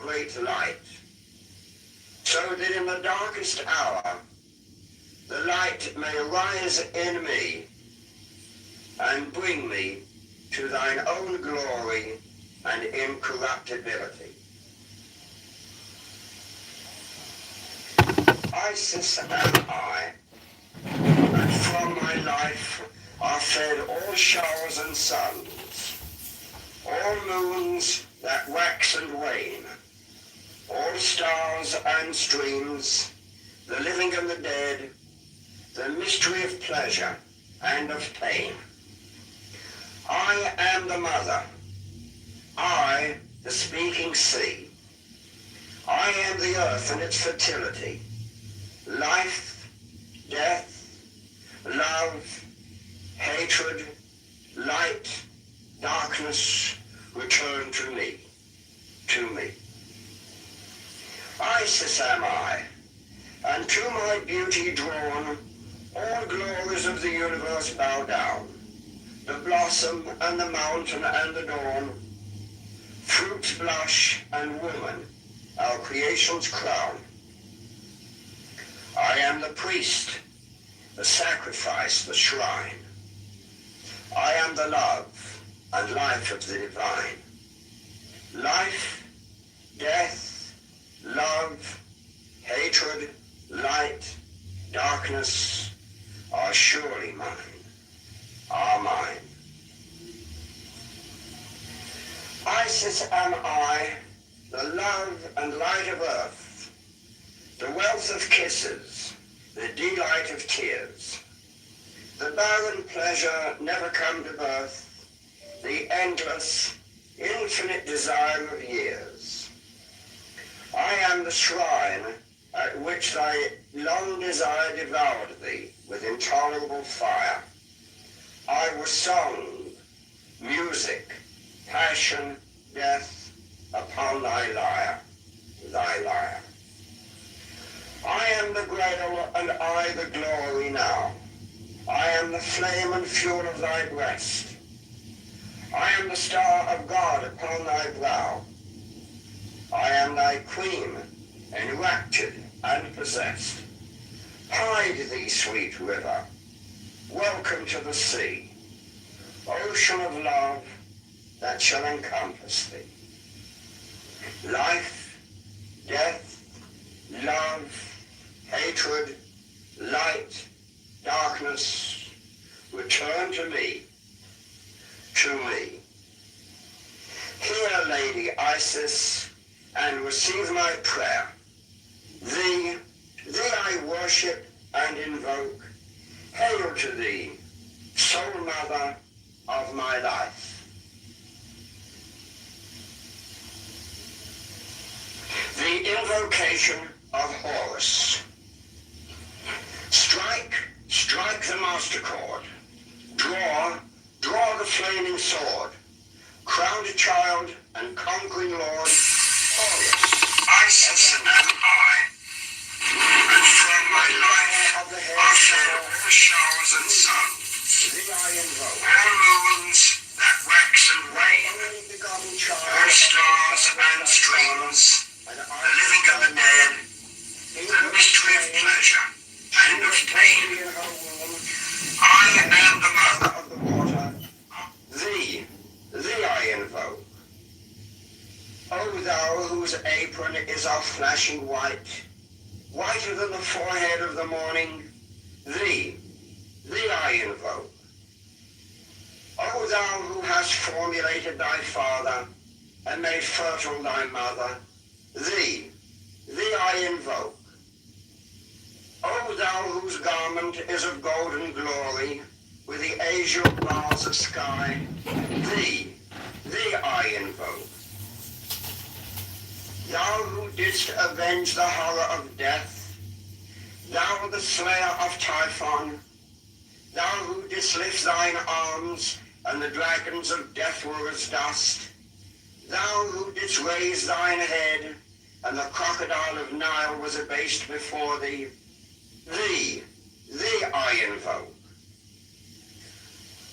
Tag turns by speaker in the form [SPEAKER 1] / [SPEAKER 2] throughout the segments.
[SPEAKER 1] great light, so that in the darkest hour the light may arise in me and bring me to thine own glory and incorruptibility. Isis am I, and from my life are fed all showers and suns, all moons that wax and wane, all stars and streams, the living and the dead, the mystery of pleasure and of pain. I am the mother, I the speaking sea. I am the earth and its fertility, life, death, love, hatred, light, darkness, return to me, to me. Isis am I, and to my beauty drawn, all glories of the universe bow down, the blossom and the mountain and the dawn, fruit blush and woman, our creation's crown. I am the priest, the sacrifice, the shrine. I am the love and life of the divine. Life, death, love, hatred, light, darkness are surely mine, are mine. Isis am I, the love and light of earth, the wealth of kisses, the delight of tears, the barren pleasure never come to birth, the endless, infinite desire of years. I am the shrine at which thy long desire devoured thee with intolerable fire. I was song, music, passion, death upon thy lyre, thy lyre. I am the grail and I the glory now. I am the flame and fuel of thy breast. I am the star of God upon thy brow. I am thy queen, enraptured and possessed. Hide thee, sweet river, welcome to the sea, ocean of love that shall encompass thee. Life, death, love, hatred, light, darkness, return to me, to me. Hear, Lady Isis, and receive my prayer. Thee I worship and invoke. Hail to thee, sole mother of my life. The invocation of Horus. Strike the master chord. Draw the flaming sword. Crowned child and conquering lord, Horus. Isis am I, and from my life are fed all showers and suns. Thee I invoke. All moons that wax and wane, all stars and streams, the living and the dead, the mystery of pleasure and of pain. I am the mother of the water. Thee I invoke. O thou whose apron is of flashing white, whiter than the forehead of the morning, thee I invoke. O thou who hast formulated thy father and made fertile thy mother, thee I invoke. O thou whose garment is of golden glory, with the azure bars of sky, thee I invoke. Thou who didst avenge the horror of death, thou the slayer of Typhon, thou who didst lift thine arms, and the dragons of death were as dust, thou who didst raise thine head, and the crocodile of Nile was abased before thee, thee I invoke.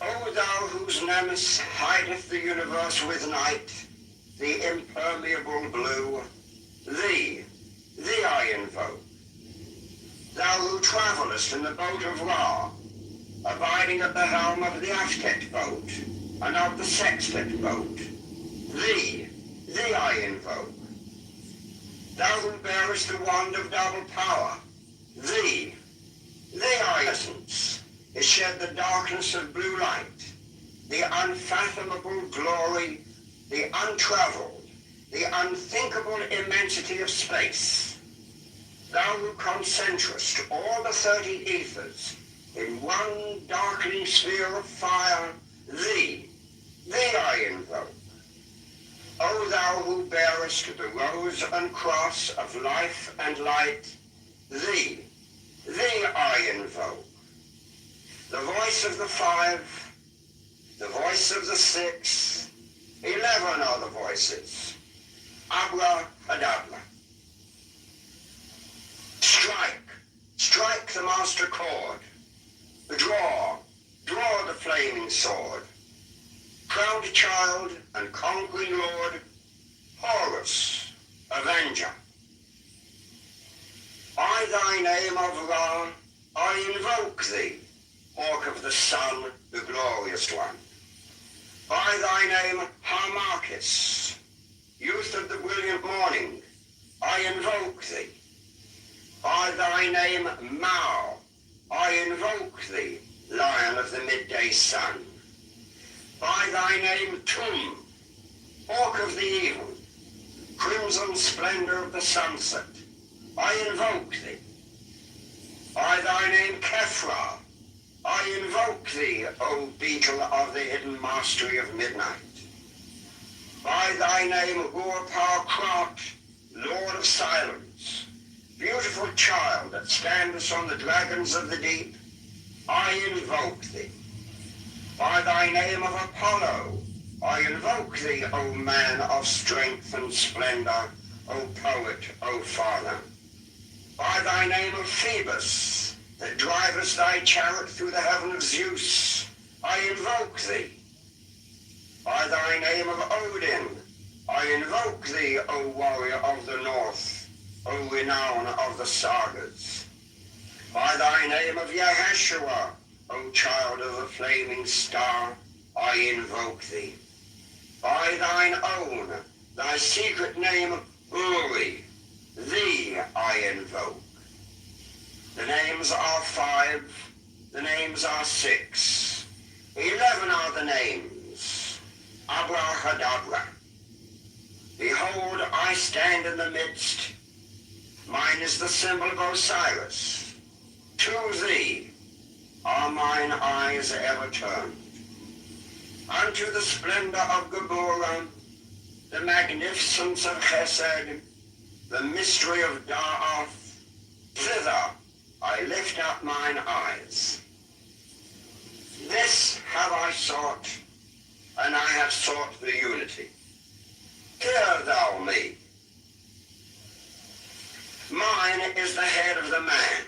[SPEAKER 1] O thou whose nemesis hideth the universe with night, the impermeable blue, thee I invoke. Thou who travellest in the boat of Ra, abiding at the helm of the Aftet boat, and of the Sextet boat, thee I invoke. Thou who bearest the wand of double power, thee I essence, is shed the darkness of blue light, the unfathomable glory, the untravelled, the unthinkable immensity of space. Thou who concentrest all the 30 ethers in one darkening sphere of fire, thee I invoke. O thou who bearest the rose and cross of life and light, thee I invoke. The voice of the 5, the voice of the 6, 11 are the voices. Abra Hadabra. Strike the master chord. Draw the flaming sword. Crowned child and conquering lord, Horus, avenger. By thy name of Ra, I invoke thee, hawk of the sun, the glorious one. By thy name, Harmachis, youth of the brilliant morning, I invoke thee. By thy name, Mao, I invoke thee, lion of the midday sun. By thy name, Tum, hawk of the even, crimson splendor of the sunset, I invoke thee. By thy name, Kefra, I invoke thee, O beetle of the hidden mastery of midnight. By thy name, Ur-Power-Krat, Lord of silence, beautiful child that standest on the dragons of the deep, I invoke thee. By thy name of Apollo, I invoke thee, O man of strength and splendor, O poet, O father. By thy name of Phoebus, that drivest thy chariot through the heaven of Zeus, I invoke thee. By thy name of Odin, I invoke thee, O warrior of the north, O renown of the sagas. By thy name of Yahashua, O child of the flaming star, I invoke thee. By thine own, thy secret name, Uri, thee I invoke. The names are 5, the names are 6, 11 are the names. Abrahadabra. Behold, I stand in the midst. Mine is the symbol of Osiris. To thee are mine eyes ever turned. Unto the splendor of Geburah, the magnificence of Chesed, the mystery of Da'ath, thither I lift up mine eyes. This have I sought, and I have sought the unity. Hear thou me. Mine is the head of the man,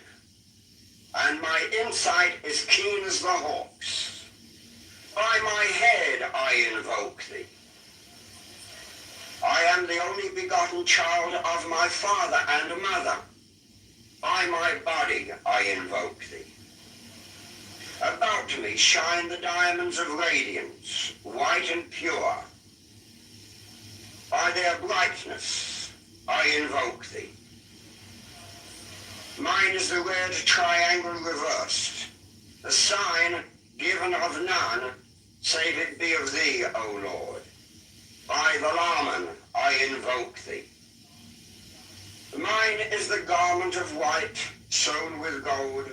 [SPEAKER 1] and my insight is keen as the hawk's. By my head I invoke thee. I am the only begotten child of my father and mother. By my body I invoke thee. About me shine the diamonds of radiance, white and pure. By their brightness I invoke thee. Mine is the red triangle reversed, the sign given of none, save it be of thee, O Lord. By the Laman I invoke thee. Mine is the garment of white, sewn with gold,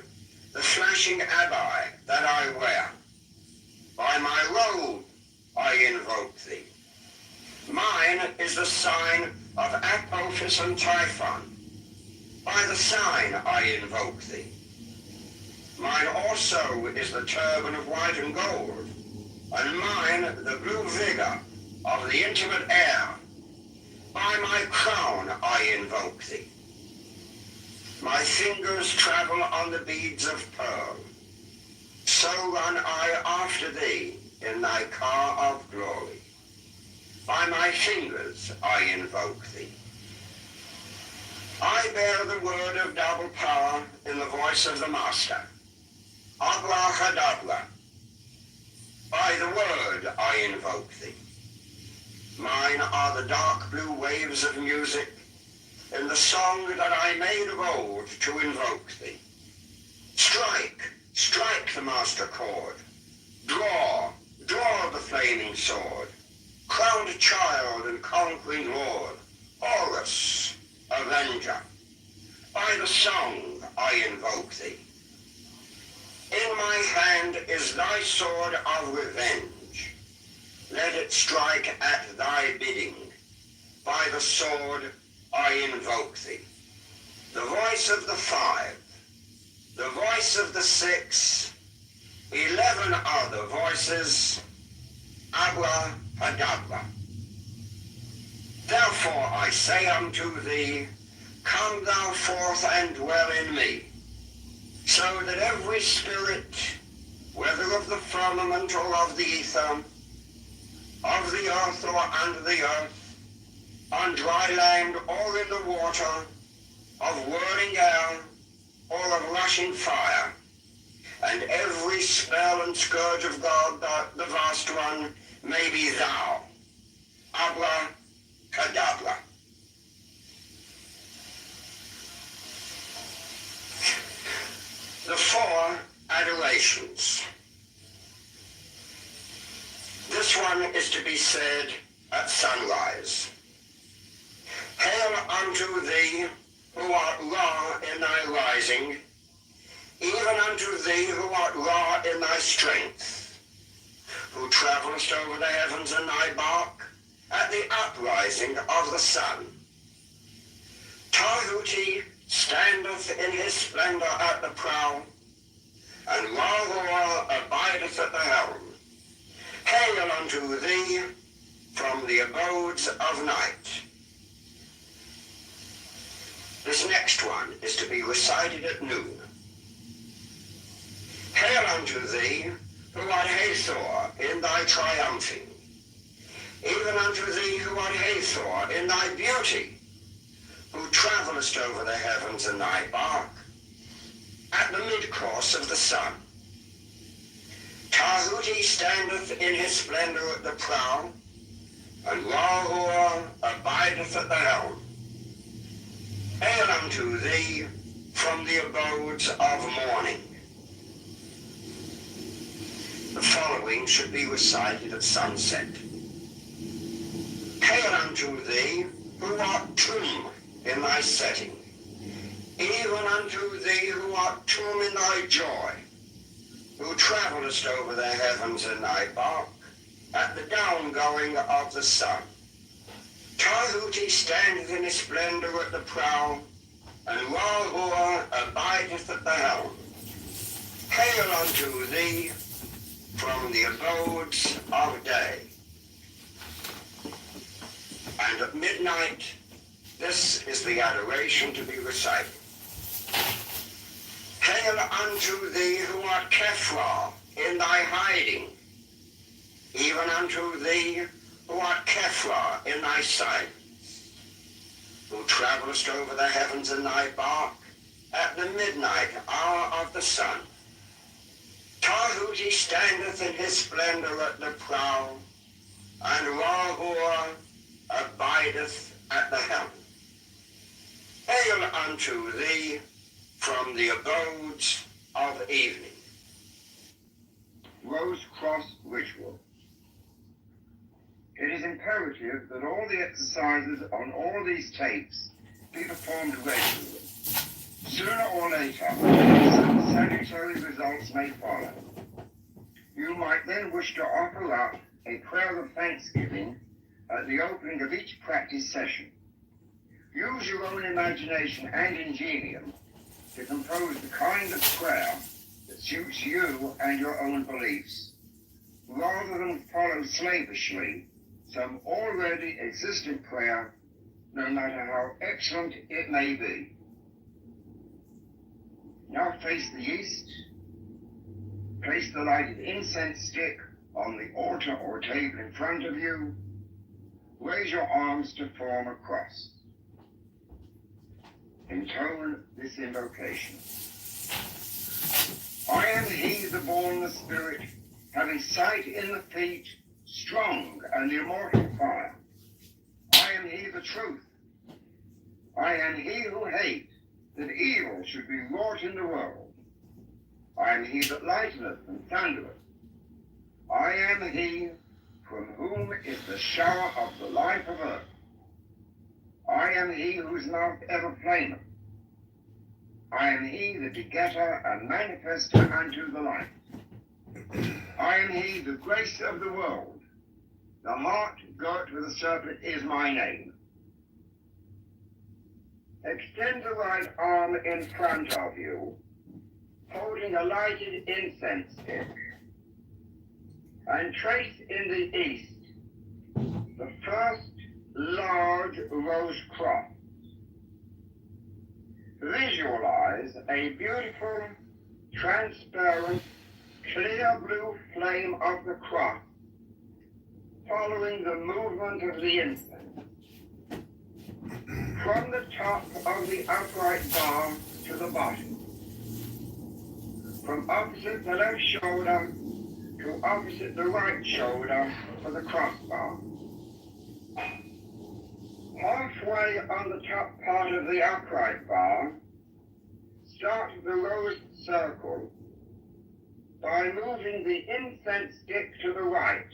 [SPEAKER 1] the flashing abbai that I wear. By my robe I invoke thee. Mine is the sign of Apophis and Typhon. By the sign I invoke thee. Mine also is the turban of white and gold, and mine the blue vigor of the intimate air. By my crown I invoke thee. My fingers travel on the beads of pearl. So run I after thee in thy car of glory. By my fingers I invoke thee. I bear the word of double power in the voice of the Master. Abla Hadabla. By the word I invoke thee. Mine are the dark blue waves of music in the song that I made of old to invoke thee. Strike, strike the master chord. Draw, draw the flaming sword. Crowned child and conquering lord. Horus, avenger. By the song I invoke thee. In my hand is thy sword of revenge. Let it strike at thy bidding. By the sword I invoke thee. The voice of the 5, the voice of the 6, 11 other voices, Abla Hadabla. Therefore I say unto thee, come thou forth and dwell in me, so that every spirit, whether of the firmament or of the ether, of the earth or under the earth, on dry land or in the water, of whirling air or of rushing fire, and every spell and scourge of God, the vast one, may be thou. Abla Kadabla. The 4 adorations. This one is to be said at sunrise. Hail unto thee, who art Ra in thy rising, even unto thee who art Ra in thy strength, who travellest over the heavens in thy bark at the uprising of the sun. Tahuti standeth in his splendor at the prow, and Ra abideth at the helm. Hail unto thee from the abodes of night. This next one is to be recited at noon. Hail unto thee, who art Hathor in thy triumphing, even unto thee who art Hathor in thy beauty, who travellest over the heavens in thy bark, at the mid-course of the sun. Tahuti standeth in his splendor at the prow, and Ra abideth at the helm. Hail unto thee from the abodes of morning. The following should be recited at sunset. Hail unto thee, who art tomb in thy setting, even unto thee who art tomb in thy joy, who travellest over the heavens in thy bark, at the downgoing of the sun. Tahuti standeth in his splendor at the prow, and Ra abideth at the helm. Hail unto thee from the abodes of day. And at midnight, this is the adoration to be recited. Hail unto thee who art Kephra in thy hiding, even unto thee who art Kephra in thy silence, who travellest over the heavens in thy bark at the midnight hour of the sun. Tahuti standeth in his splendor at the prow, and Ra abideth at the helm. Hail unto thee from the abodes of evening. Rose-cross ritual. It is imperative that all the exercises on all these tapes be performed regularly. Sooner or later, some salutary results may follow. You might then wish to offer up a prayer of thanksgiving at the opening of each practice session. Use your own imagination and ingenium to compose the kind of prayer that suits you and your own beliefs, rather than follow slavishly some already existent prayer, no matter how excellent it may be. Now face the east. Place the lighted incense stick on the altar or table in front of you. Raise your arms to form a cross. intone this invocation. I am he, the born, the spirit, having sight in the feet, strong and immortal fire. I am he, the truth. I am he who hates that evil should be wrought in the world. I am he that lighteneth and thundereth. I am he from whom is the shower of the life of earth. I am he whose mouth ever flameth. I am he, the begetter and manifester unto the light. I am he, the grace of the world. The heart girt with a serpent is my name. Extend the right arm in front of you, holding a lighted incense stick, and trace in the east the first large rose cross. Visualize a beautiful, transparent, clear blue flame of the cross, following the movement of the incense. From the top of the upright bar to the bottom. From opposite the left shoulder to opposite the right shoulder for the crossbar. Halfway on the top part of the upright bar, start the rose circle by moving the incense stick to the right,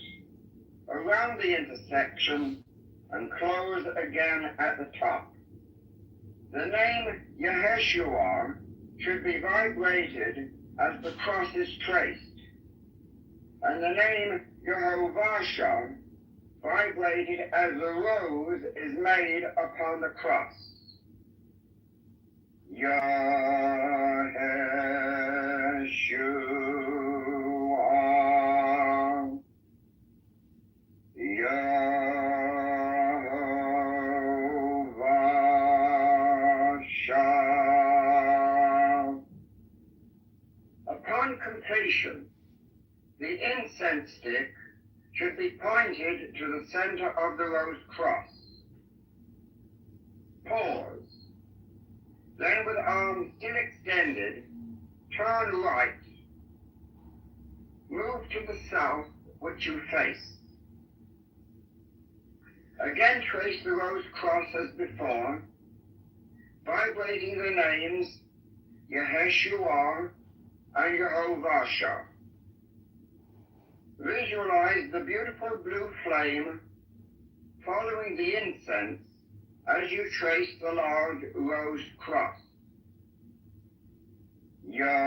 [SPEAKER 1] around the intersection, and close again at the top. The name Yeshua should be vibrated as the cross is traced, and the name Yehovah vibrated as the rose is made upon the cross. Yeshua, Yehovah. Upon completion, the incense stick should be pointed to the center of the rose cross. Pause. Then with arms still extended, turn right. Move to the south, which you face. Again trace the rose cross as before, vibrating the names Yeshua and Yehovah. Visualize the beautiful blue flame following the incense as you trace the large rose cross. Yeshua,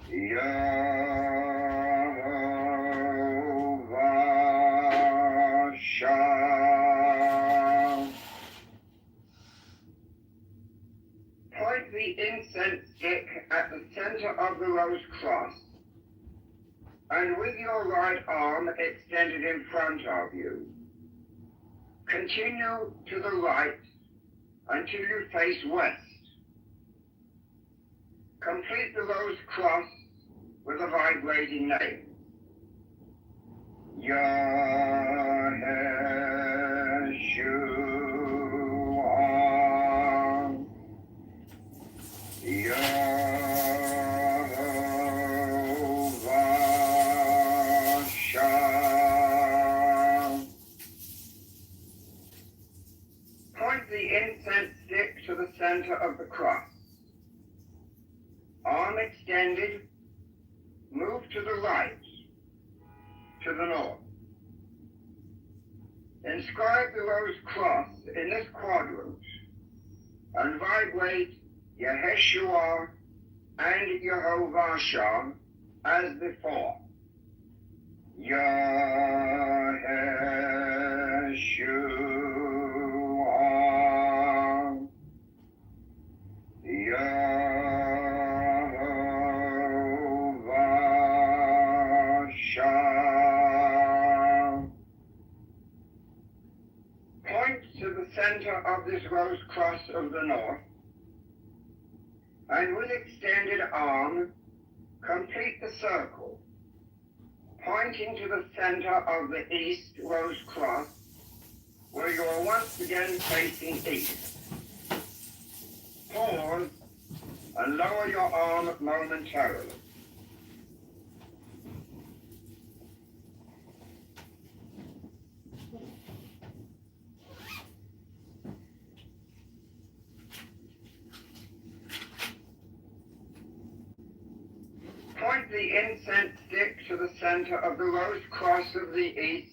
[SPEAKER 1] Yehovah. Point the incense stick at the center of the rose cross, and with your right arm extended in front of you, continue to the right until you face west. Complete the rose cross with a vibrating name. Yeshua, Yehovah. Point the incense stick to the center of the cross. Arm extended, move to the right, to the north. Inscribe the rose cross in this quadrant and vibrate Yeshua and Yehovah as before. Yeshua, Yehovah. Point to the center of this rose cross of the north, and with extended arm, complete the circle, pointing to the center of the East Rose Cross, where you are once again facing east. Pause and lower your arm momentarily. Point the incense stick to the center of the Rose Cross of the East.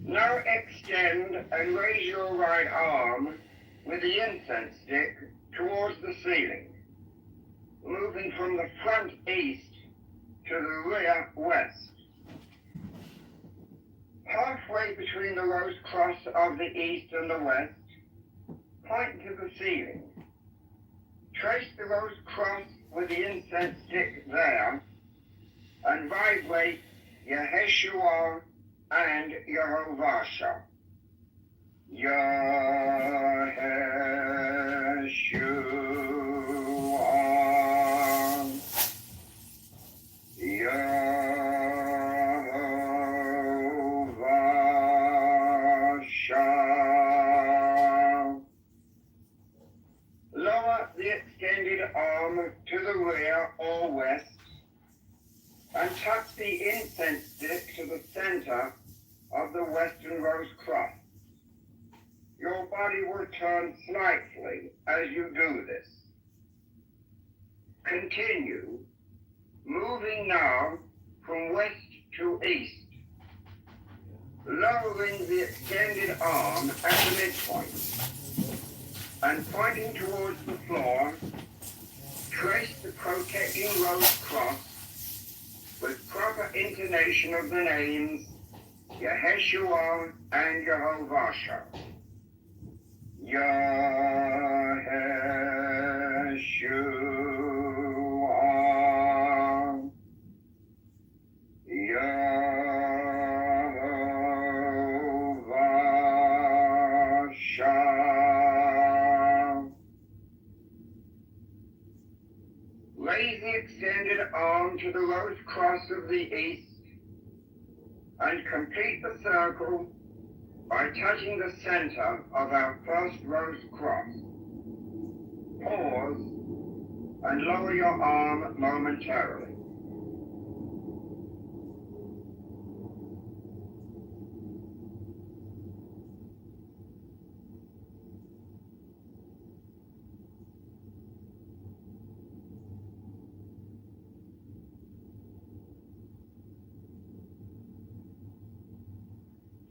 [SPEAKER 1] Now extend and raise your right arm with the incense stick towards the ceiling, moving from the front east to the rear west. Halfway between the Rose Cross of the East and the West, point to the ceiling. Trace the Rose Cross with the incense stick there, and vibrate Yeshua and Yehovasha. Yeshua, Yehovasha. Lower the extended arm to the rear or west, and touch the incense stick to the center of the Western Rose Cross. Your body will turn slightly as you do this. Continue, moving now from west to east, lowering the extended arm at the midpoint, and pointing towards the floor, trace the protecting Rose Cross with proper intonation of the names Yeshua and Yehovasha. Yeshua, Yehovasha. Raise the extended arm to the Rose Cross of the East and complete the circle by touching the center of our first Rose Cross. Pause and lower your arm momentarily.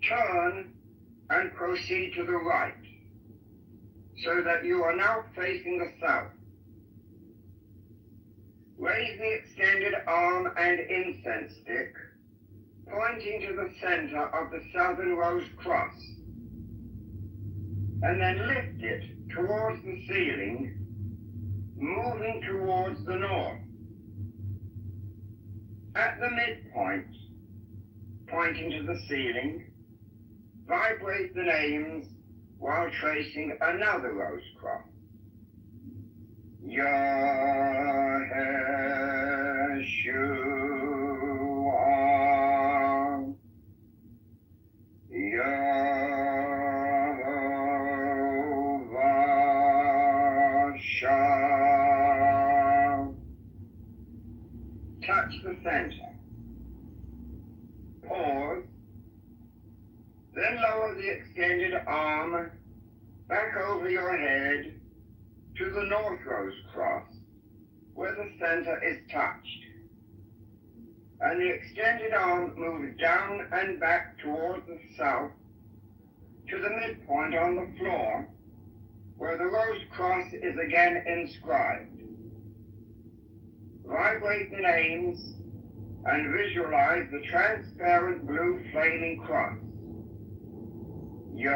[SPEAKER 1] Turn and proceed to the right, so that you are now facing the south. Raise the extended arm and incense stick, pointing to the center of the Southern Rose Cross, and then lift it towards the ceiling, moving towards the north. At the midpoint, pointing to the ceiling, vibrate the names while tracing another Rose Cross. Yeshua, Yehovasha. Touch the center. Pause. Then lower the extended arm back over your head to the North Rose Cross, where the center is touched. And the extended arm moves down and back towards the south to the midpoint on the floor, where the Rose Cross is again inscribed. Vibrate the names and visualize the transparent blue flaming cross. Yeshua,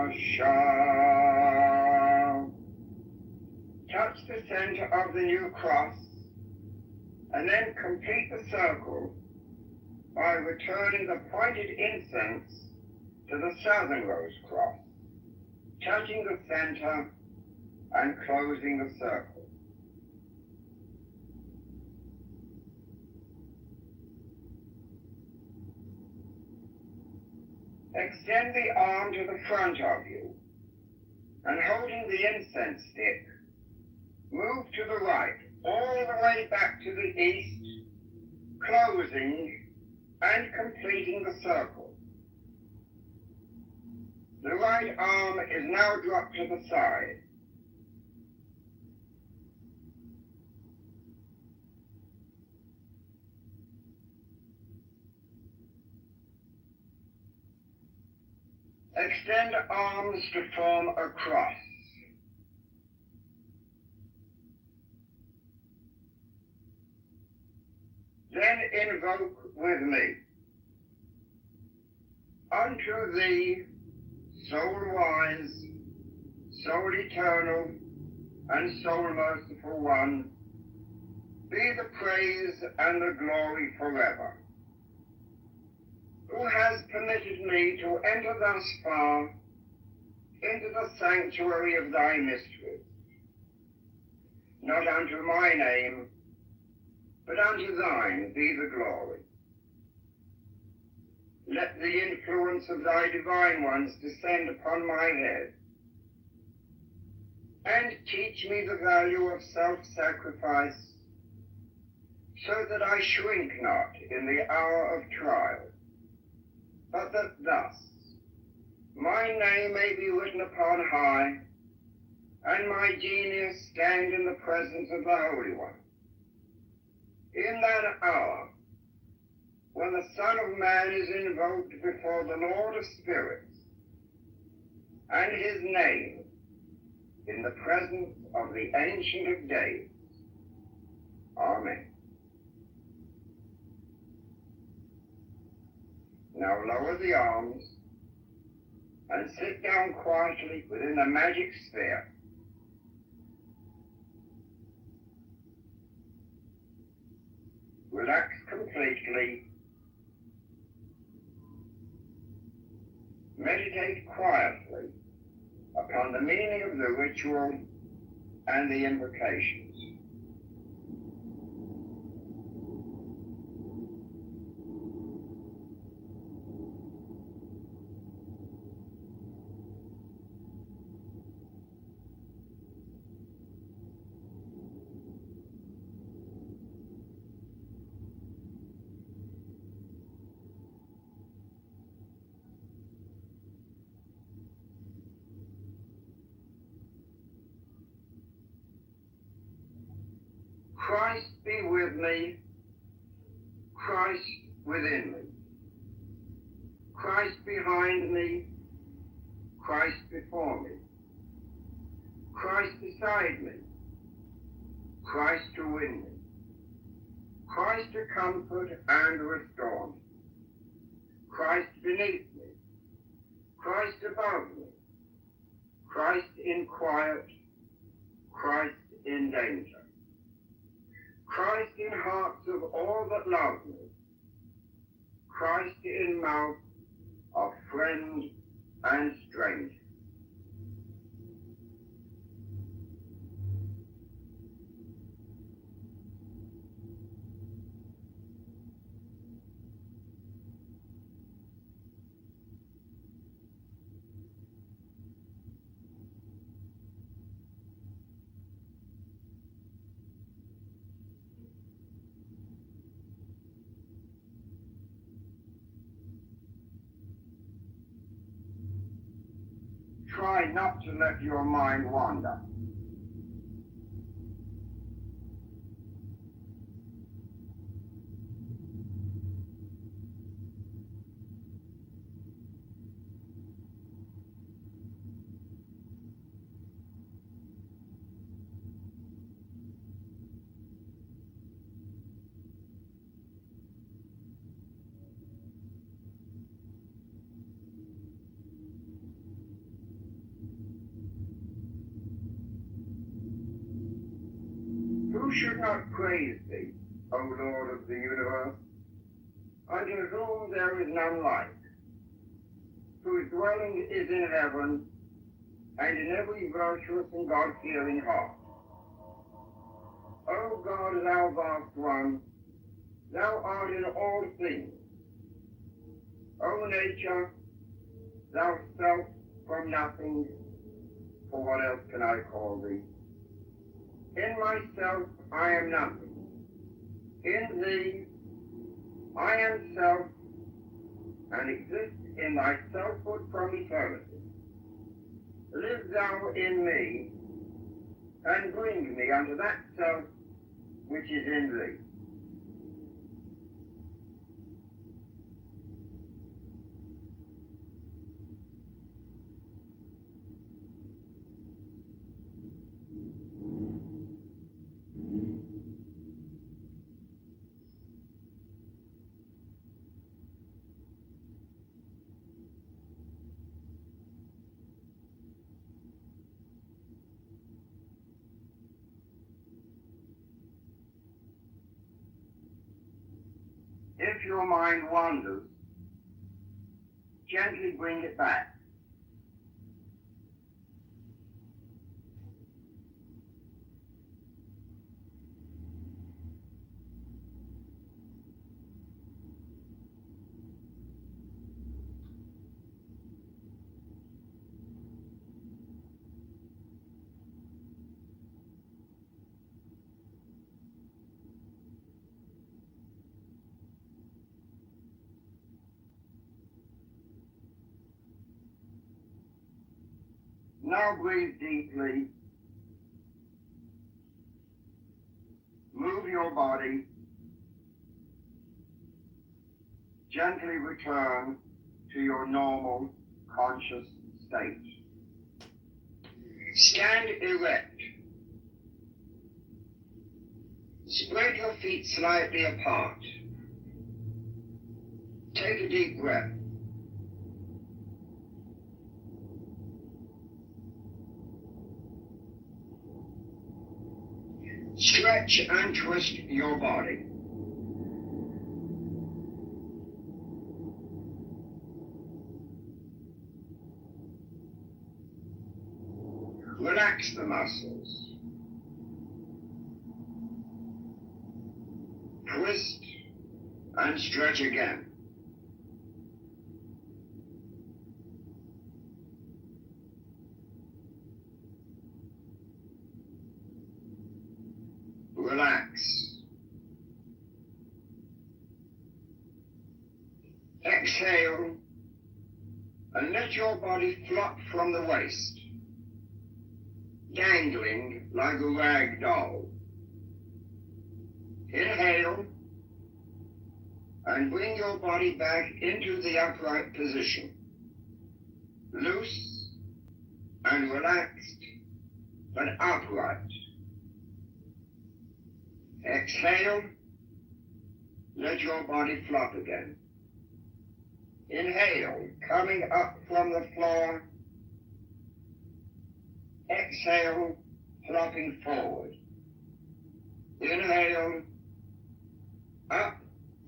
[SPEAKER 1] Yehovasha. Touch the center of the new cross, and then complete the circle by returning the pointed incense to the southernmost cross, touching the center and closing the circle. Extend the arm to the front of you, and holding the incense stick, move to the right, all the way back to the east, closing and completing the circle. The right arm is now dropped to the side. Extend arms to form a cross. Then invoke with me. Unto thee, soul wise, soul eternal, and soul merciful one, be the praise and the glory forever, who has permitted me to enter thus far into the sanctuary of thy mysteries, not unto my name, but unto thine be the glory. Let the influence of thy divine ones descend upon my head, and teach me the value of self-sacrifice, so that I shrink not in the hour of trial, but that thus my name may be written upon high, and my genius stand in the presence of the Holy One. In that hour, when the Son of Man is invoked before the Lord of Spirits, and his name in the presence of the Ancient of Days. Amen. Now lower the arms and sit down quietly within the magic sphere. Relax completely. Meditate quietly upon the meaning of the ritual and the invocations. Christ be with me, Christ within me, Christ behind me, Christ before me, Christ beside me, Christ to win me, Christ to comfort and restore me, Christ beneath me, Christ above me, Christ in quiet, Christ in danger, Christ in hearts of all that love me, Christ in mouth of friend and stranger. Try not to let your mind wander. Who should not praise thee, O Lord of the universe? unto whom there is none like, whose dwelling is in heaven, and in every virtuous and God-fearing heart. O God, thou vast one, thou art in all things. O nature, thou self from nothing, for what else can I call thee? In myself I am nothing. In thee I am self, and exist in thy selfhood from eternity. Live thou in me, and bring me unto that self which is in thee. If your mind wanders, gently bring it back. Now breathe deeply. Move your body. Gently return to your normal conscious state. Stand erect. Spread your feet slightly apart. Take a deep breath. Stretch and twist your body. Relax the muscles. Twist and stretch again. Relax. Exhale and let your body flop from the waist, dangling like a rag doll. Inhale and bring your body back into the upright position, loose and relaxed, but upright. Exhale, let your body flop again. Inhale, coming up from the floor. Exhale, flopping forward. Inhale, up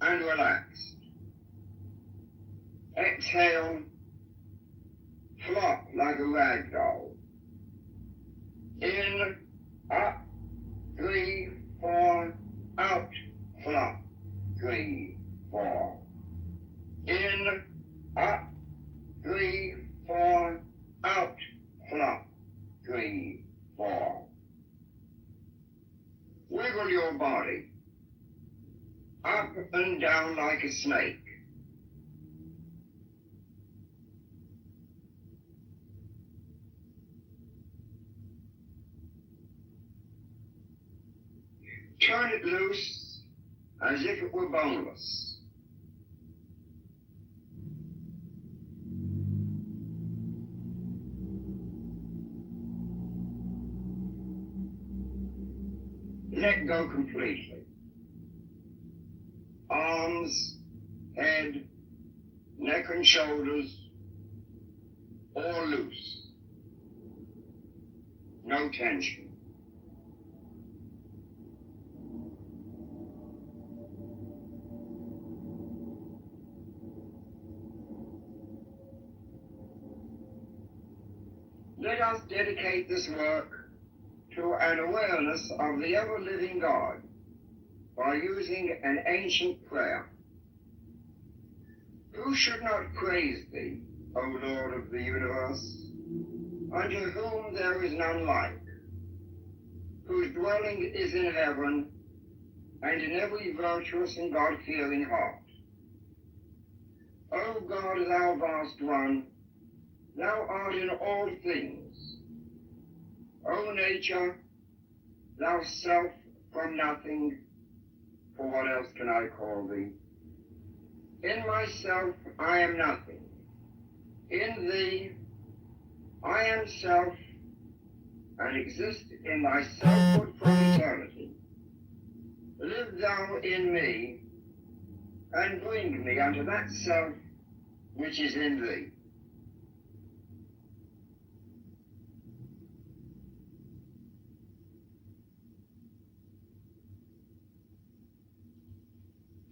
[SPEAKER 1] and relaxed. Exhale, flop like a rag doll. In, up, 3, 4, out, flop, 3, 4. In, up, 3, 4, out, flop, 3, 4. Wiggle your body, up and down like a snake. Turn it loose as if it were boneless. Let go completely. Arms, head, neck and shoulders, all loose. No tension. Let us dedicate this work to an awareness of the ever-living God by using an ancient prayer. Who should not praise thee, O Lord of the universe, unto whom there is none like, whose dwelling is in heaven and in every virtuous and God-fearing heart. O God, thou vast one, thou art in all things. O nature, thou self from nothing, for what else can I call thee? In myself I am nothing. In thee I am self, and exist in thy selfhood from eternity. Live thou in me, and bring me unto that self which is in thee.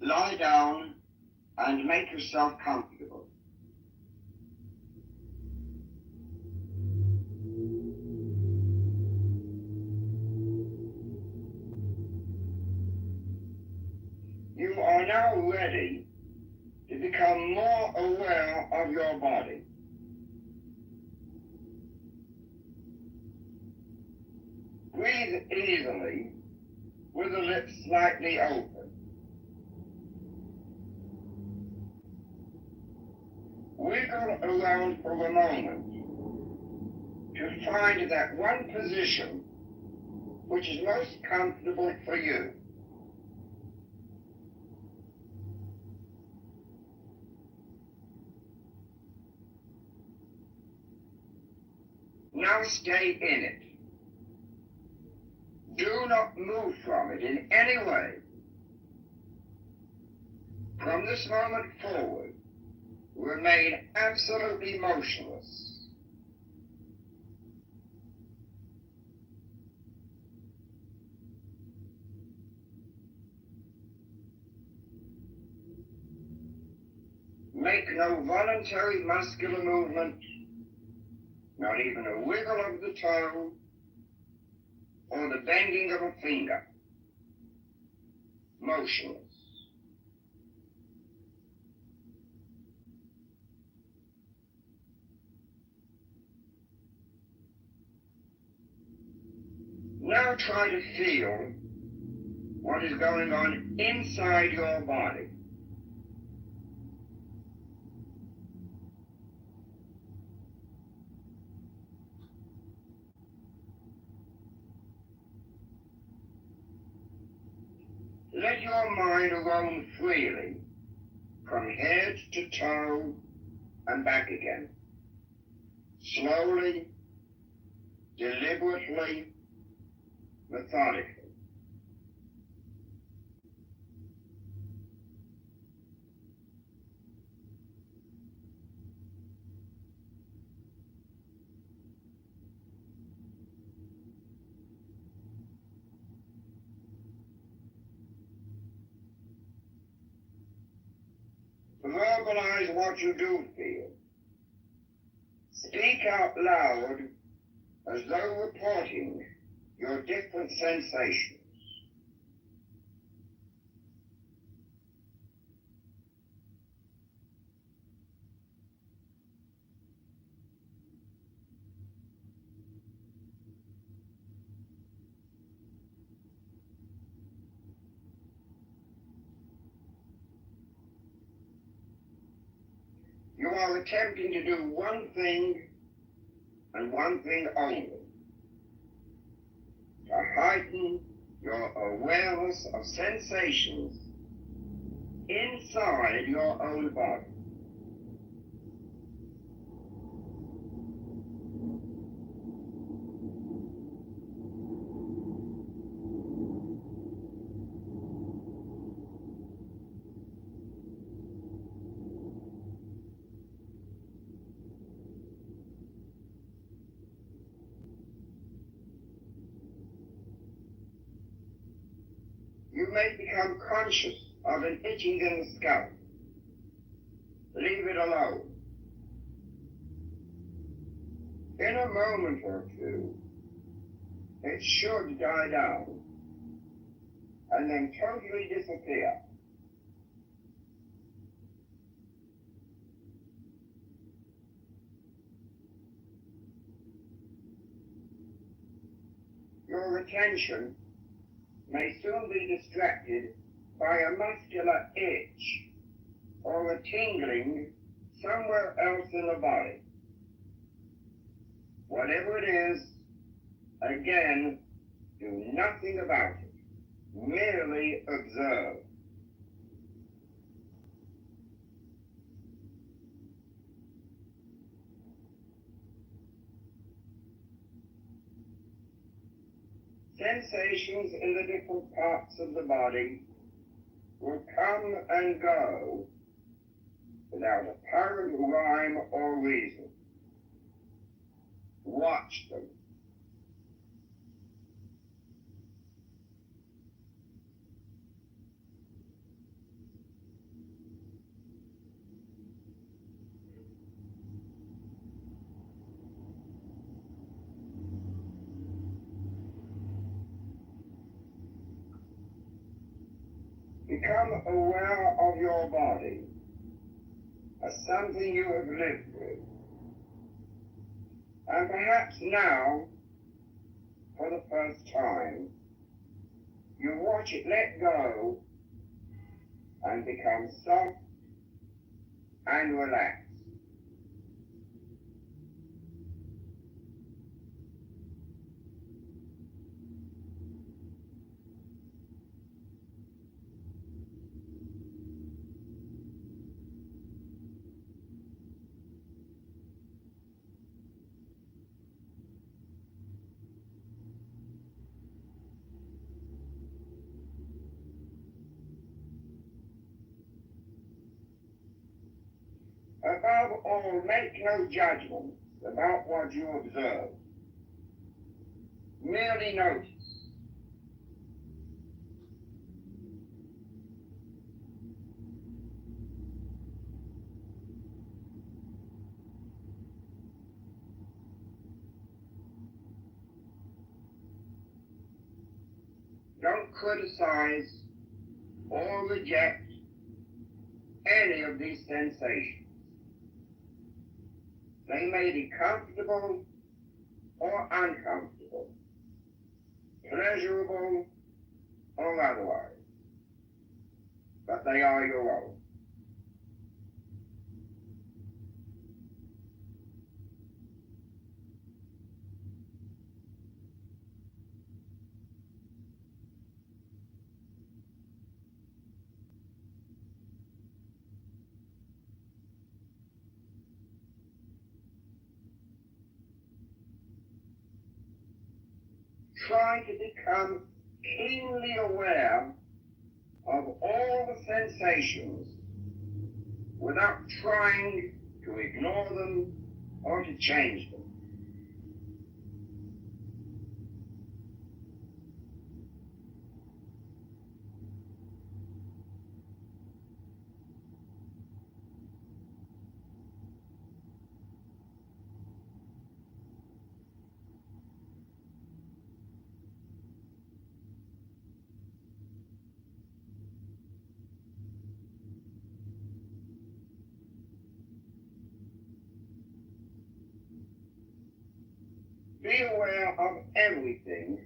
[SPEAKER 1] Lie down and make yourself comfortable. You are now ready to become more aware of your body. Breathe easily with the lips slightly open. Wiggle around for a moment to find that one position which is most comfortable for you. Now stay in it. Do not move from it in any way. From this moment forward, remain absolutely motionless. Make no voluntary muscular movement, not even a wiggle of the toe or the bending of a finger. Motionless. Now try to feel what is going on inside your body. Let your mind roam freely from head to toe and back again. Slowly, deliberately, methodically. Verbalize what you do feel. Speak out loud as though reporting your different sensations. You are attempting to do one thing and one thing only, to heighten your awareness of sensations inside your own body. You may become conscious of an itching in the scalp. Leave it alone. In a moment or two, it should die down and then totally disappear. Your attention may soon be distracted by a muscular itch or a tingling somewhere else in the body. Whatever it is, again, do nothing about it. Merely observe. Sensations in the different parts of the body will come and go without apparent rhyme or reason. Watch them. Become aware of your body as something you have lived with. And perhaps now, for the first time, you watch it let go and become soft and relaxed. Above all, make no judgments about what you observe. Merely notice. Don't criticize or reject any of these sensations. They may be comfortable or uncomfortable, pleasurable or otherwise, but they are your own. Try to become keenly aware of all the sensations without trying to ignore them or to change them. Be aware of everything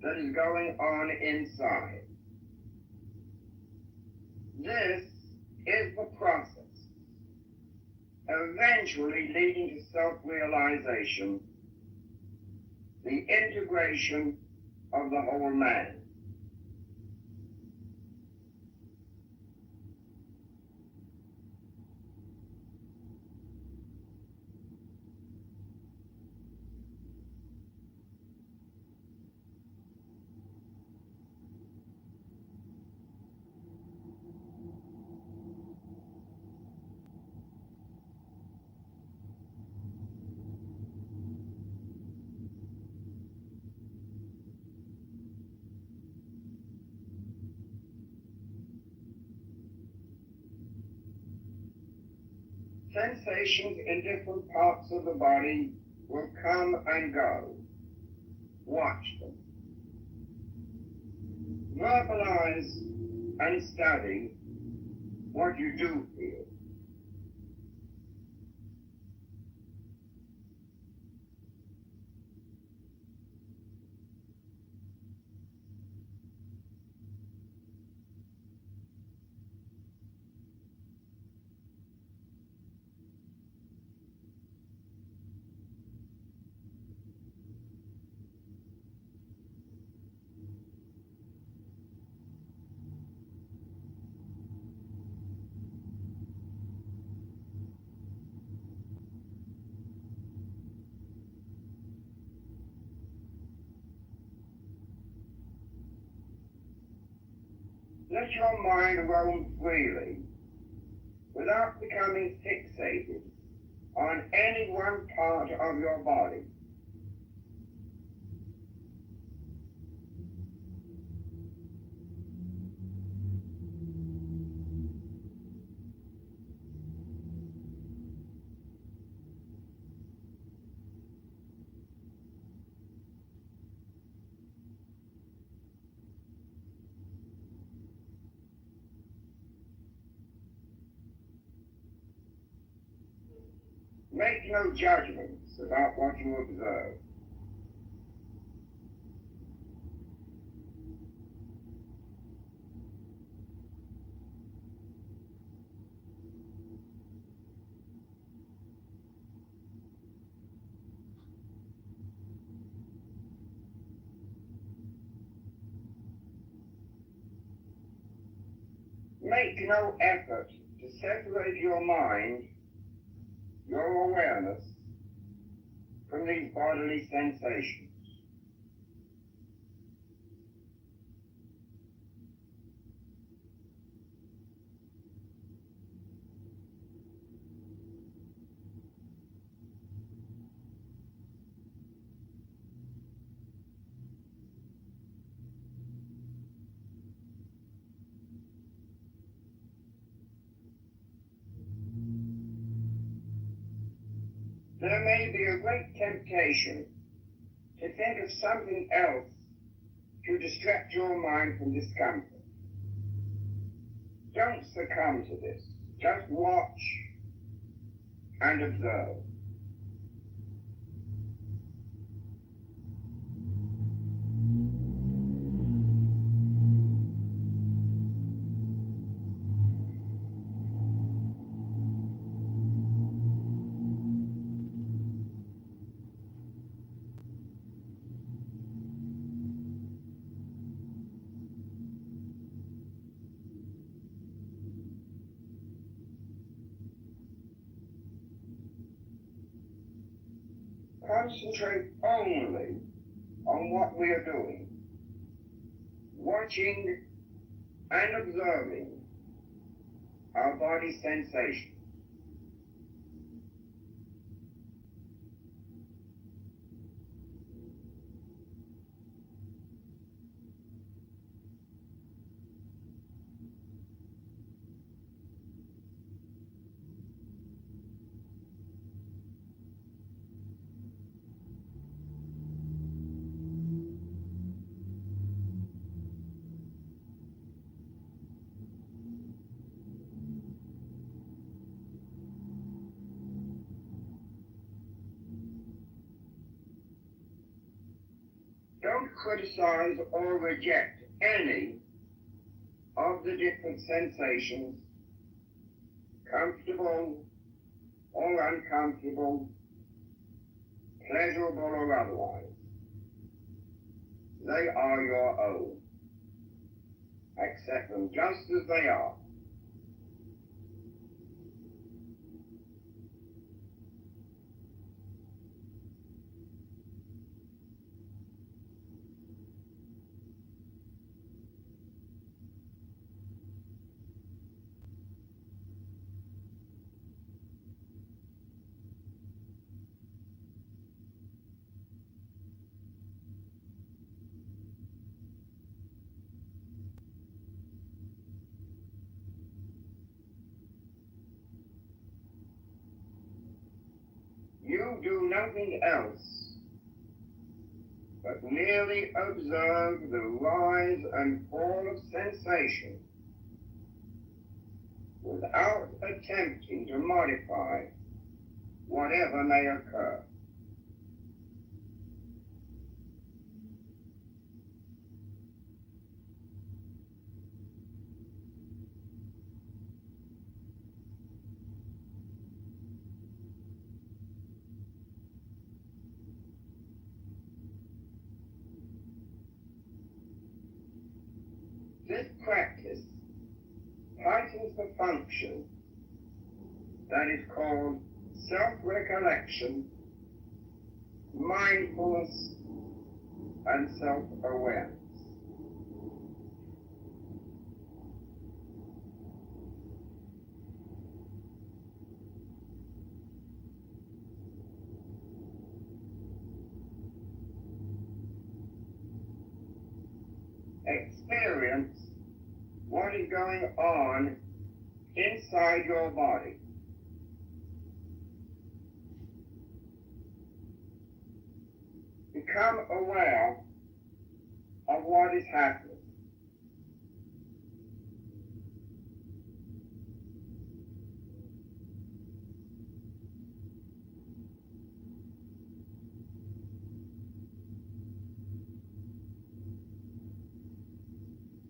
[SPEAKER 1] that is going on inside. This is the process, eventually leading to self-realization, the integration of the whole man. Sensations in different parts of the body will come and go. Watch them. Verbalize and study what you do feel. Let your mind roam freely without becoming fixated on any one part of your body. Make no judgments about what you observe. Make no effort to separate your mind, your awareness, from these bodily sensations. There may be a great temptation to think of something else to distract your mind from discomfort. Don't succumb to this. Just watch and observe. Concentrate only on what we are doing, watching and observing our body sensations. Don't criticize or reject any of the different sensations, comfortable or uncomfortable, pleasurable or otherwise. They are your own. Accept them just as they are. You do nothing else but merely observe the rise and fall of sensation without attempting to modify whatever may occur. This practice heightens the function that is called self-recollection, mindfulness, and self-awareness. Experience what is going on inside your body. Become aware of what is happening.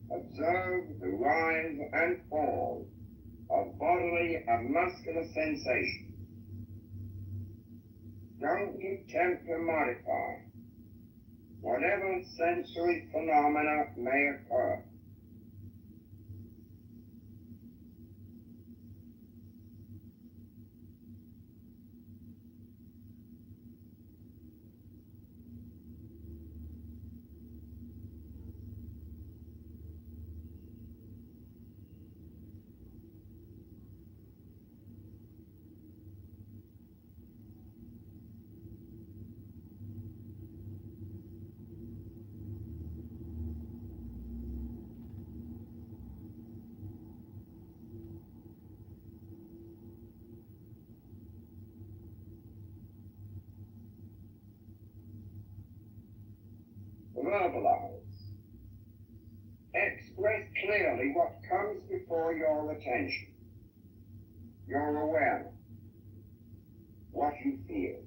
[SPEAKER 1] Observe the rise and fall of bodily and muscular sensation. Don't attempt to modify whatever sensory phenomena may occur. Verbalize. Express clearly what comes before your attention, your awareness, what you feel.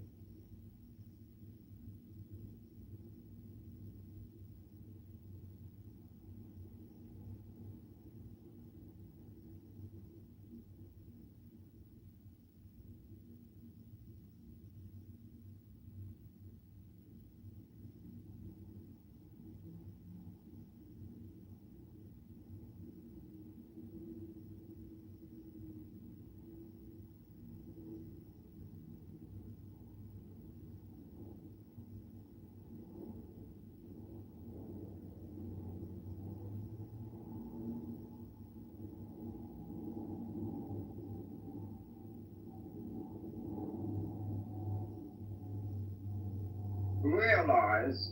[SPEAKER 1] Realize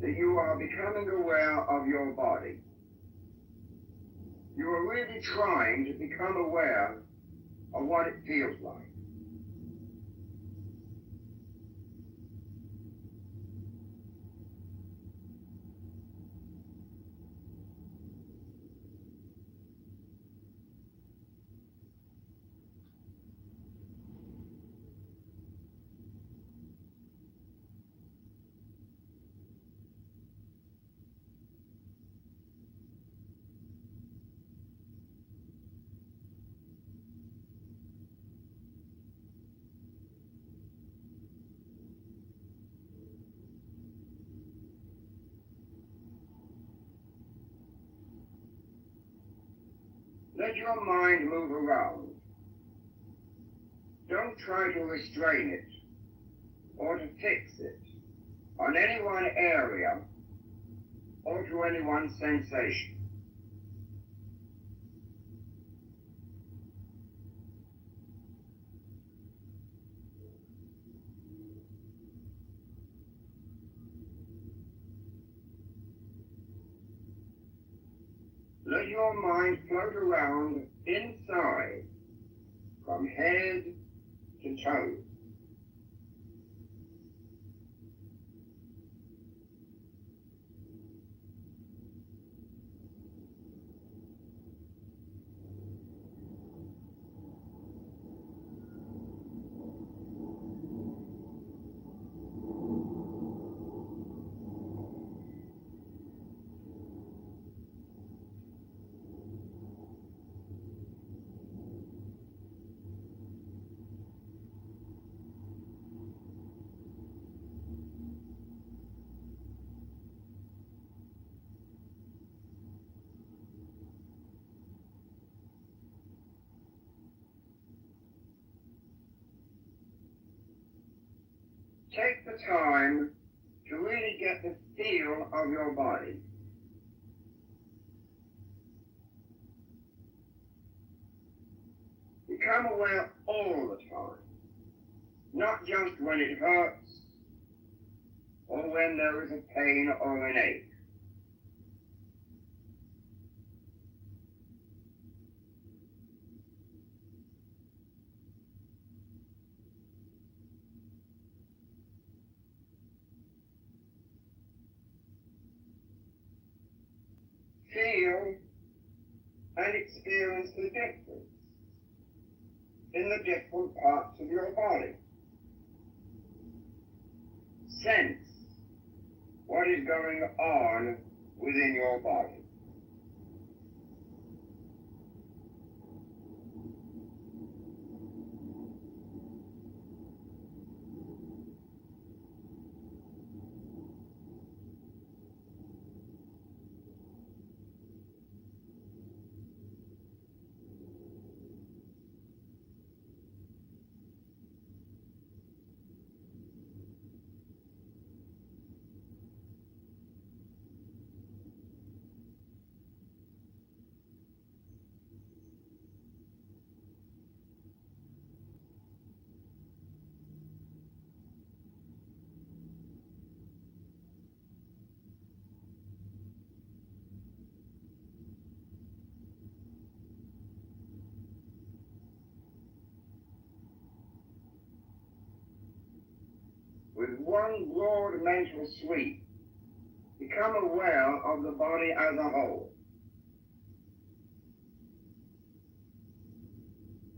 [SPEAKER 1] that you are becoming aware of your body. You are really trying to become aware of what it feels like. Let your mind move around. Don't try to restrain it or to fix it on any one area or to any one sensation. Let your mind float around inside, from head to toe. Take the time to really get the feel of your body. Become aware all the time, not just when it hurts or when there is a pain or an ache. Feel and experience the difference in the different parts of your body. Sense what is going on within your body. With one broad mental sweep, become aware of the body as a whole.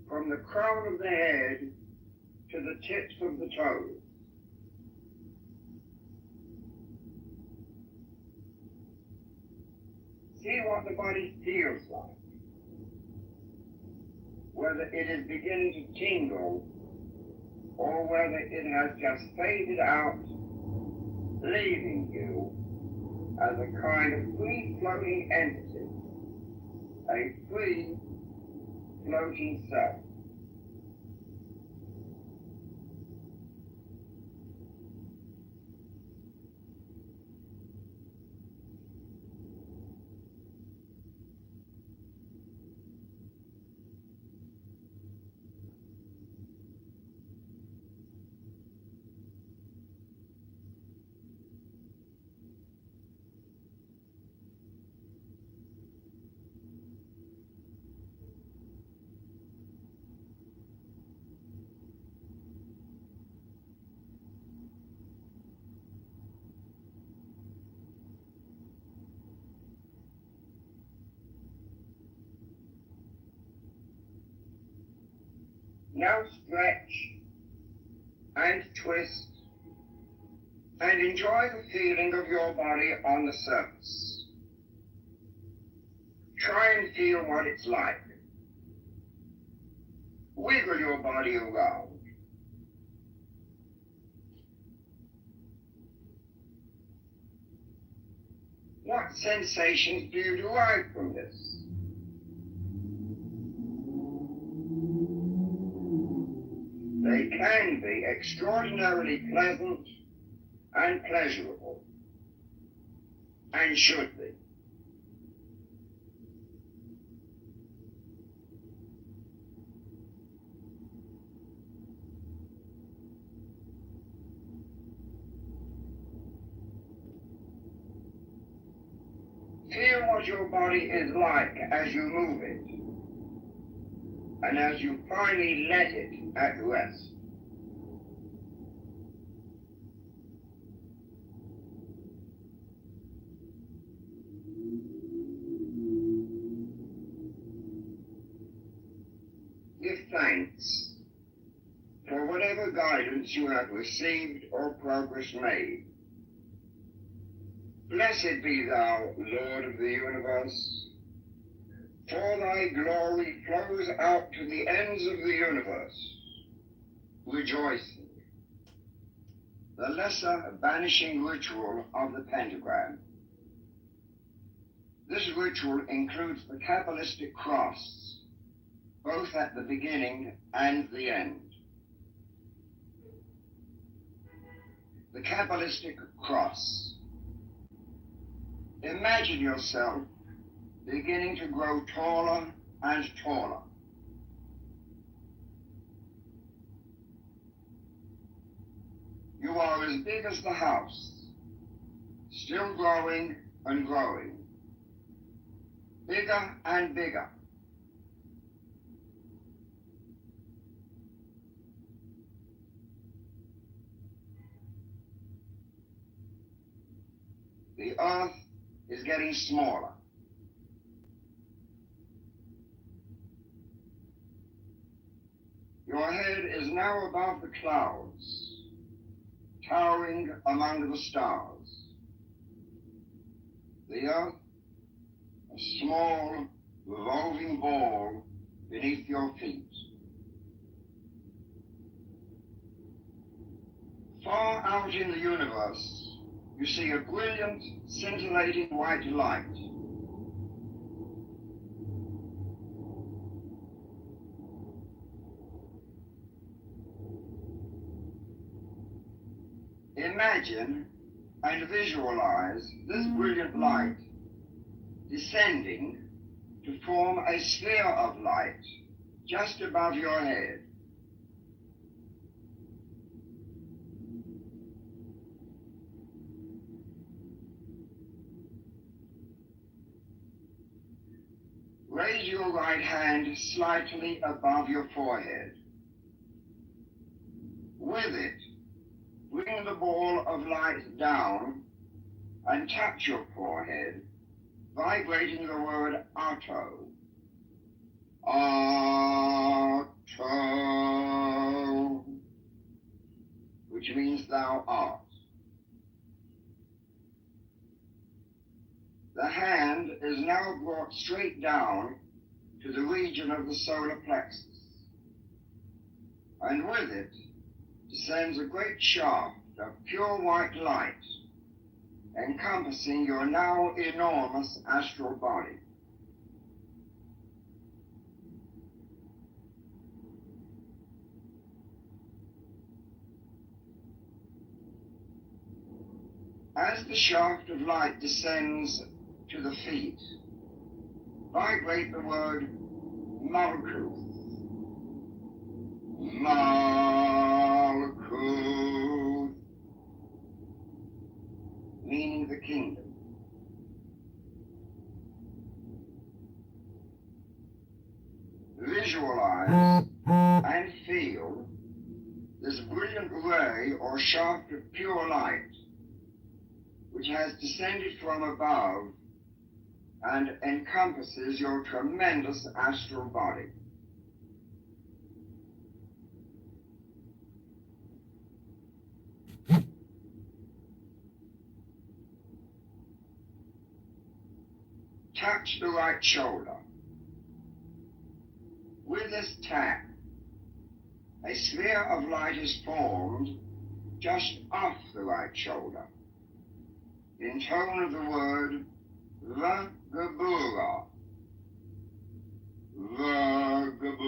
[SPEAKER 1] From the crown of the head to the tips of the toes. See what the body feels like. Whether it is beginning to tingle or whether it has just faded out, leaving you as a kind of free-floating entity, a free floating self. Now stretch and twist and enjoy the feeling of your body on the surface. Try and feel what it's like. Wiggle your body around. What sensations do you derive from this? They can be extraordinarily pleasant and pleasurable, and should be. Feel what your body is like as you move it, and as you finally let it at rest. Give thanks for whatever guidance you have received or progress made. Blessed be thou, Lord of the universe, for thy glory flows out to the ends of the universe, rejoicing. The lesser banishing ritual of the pentagram. This ritual includes the Kabbalistic cross, both at the beginning and the end. the Kabbalistic cross. Imagine yourself beginning to grow taller and taller. You are as big as the house, still growing and growing, bigger and bigger. The earth is getting smaller. Your head is now above the clouds, towering among the stars. The earth, a small, revolving ball beneath your feet. Far out in the universe, you see a brilliant, scintillating white light. Imagine and visualize this brilliant light descending to form a sphere of light just above your head. Raise your right hand slightly above your forehead. With it, bring the ball of light down and touch your forehead, vibrating the word Otto. Otto, which means thou art. The hand is now brought straight down to the region of the solar plexus, and with it descends a great shaft of pure white light, encompassing your now enormous astral body. As the shaft of light descends to the feet, vibrate the word Malkuth. Malkuth, meaning the kingdom. Visualize and feel this brilliant ray or shaft of pure light which has descended from above and encompasses your tremendous astral body. Touch the right shoulder. With this tap, a sphere of light is formed just off the right shoulder, in tone of the word Vagabura. Vagabura,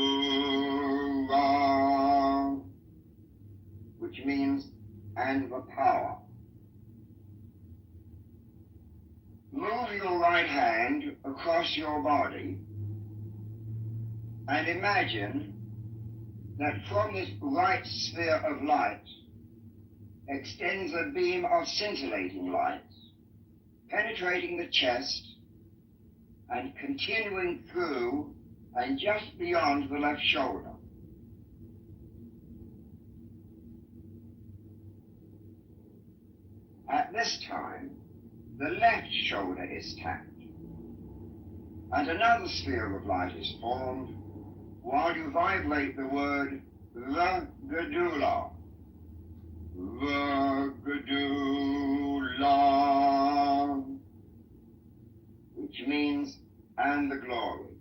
[SPEAKER 1] which means and the power. Move your right hand across your body and imagine that from this right sphere of light extends a beam of scintillating light, penetrating the chest and continuing through and just beyond the left shoulder. At this time, the left shoulder is tapped, and another sphere of light is formed while you vibrate the word Vagadula. Vagadula, which means and the glory.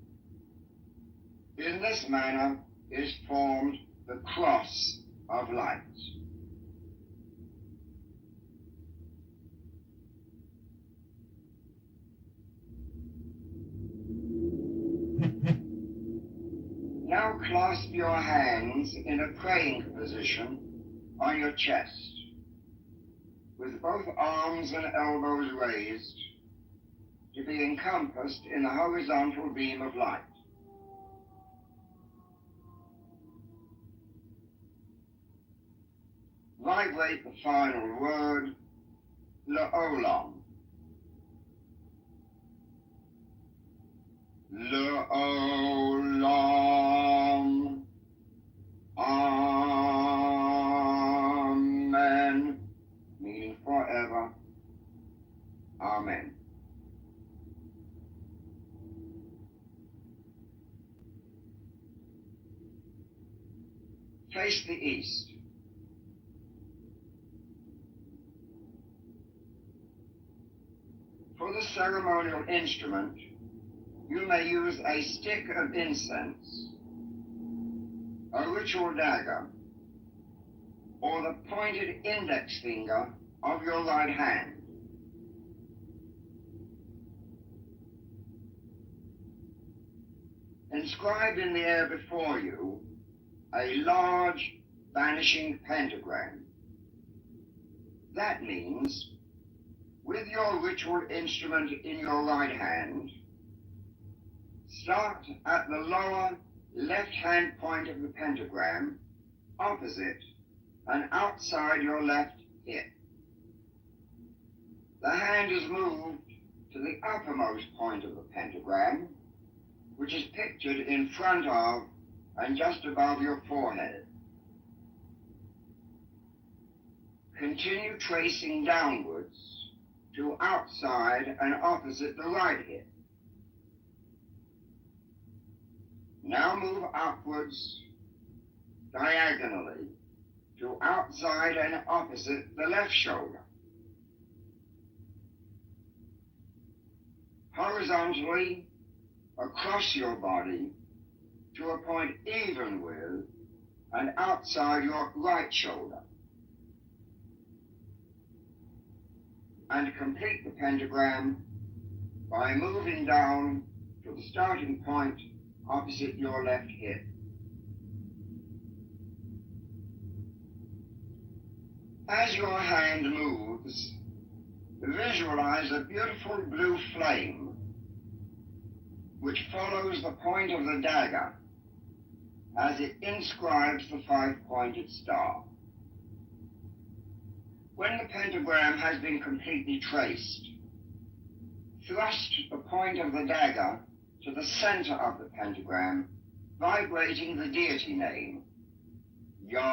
[SPEAKER 1] In this manner is formed the cross of light. Now clasp your hands in a praying position on your chest. with both arms and elbows raised, to be encompassed in the horizontal beam of light. Vibrate the final word, L'Olam. L'Olam. Amen. Meaning forever. Amen. Face the east. For the ceremonial instrument, you may use a stick of incense, a ritual dagger, or the pointed index finger of your right hand. Inscribe in the air before you a large vanishing pentagram. That means, with your ritual instrument in your right hand, start at the lower left-hand point of the pentagram, opposite and outside your left hip. The hand is moved to the uppermost point of the pentagram, which is pictured in front of and just above your forehead. Continue tracing downwards to outside and opposite the right hip. Now move upwards diagonally to outside and opposite the left shoulder. Horizontally across your body to a point even with and outside your right shoulder. And complete the pentagram by moving down to the starting point opposite your left hip. As your hand moves, visualize a beautiful blue flame which follows the point of the dagger as it inscribes the five-pointed star. When the pentagram has been completely traced, thrust the point of the dagger to the center of the pentagram, vibrating the deity name, Yod-Heh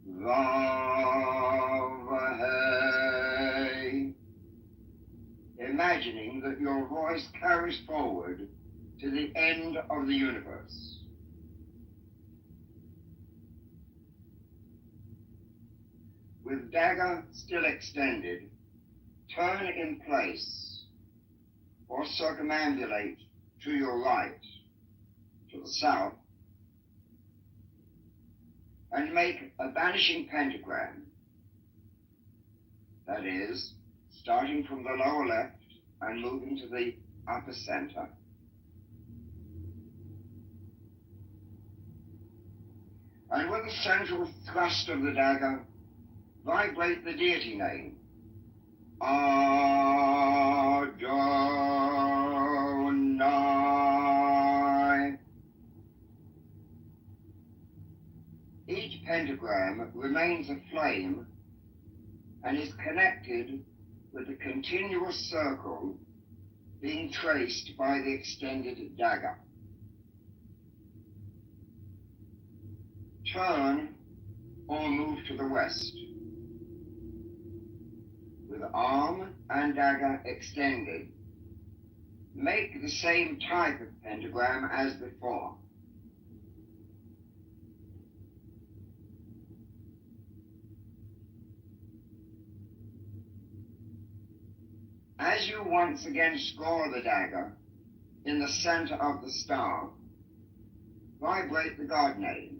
[SPEAKER 1] Vav-Heh, imagining that your voice carries forward to the end of the universe. With dagger still extended, turn in place or circumambulate to your right, to the south, and make a vanishing pentagram. That is, starting from the lower left and moving to the upper center. And with the central thrust of the dagger, vibrate the deity name, Adonai. Each pentagram remains a flame and is connected with the continuous circle being traced by the extended dagger. Turn or move to the west. With arm and dagger extended, make the same type of pentagram as before. As you once again score the dagger in the center of the star, vibrate the God name,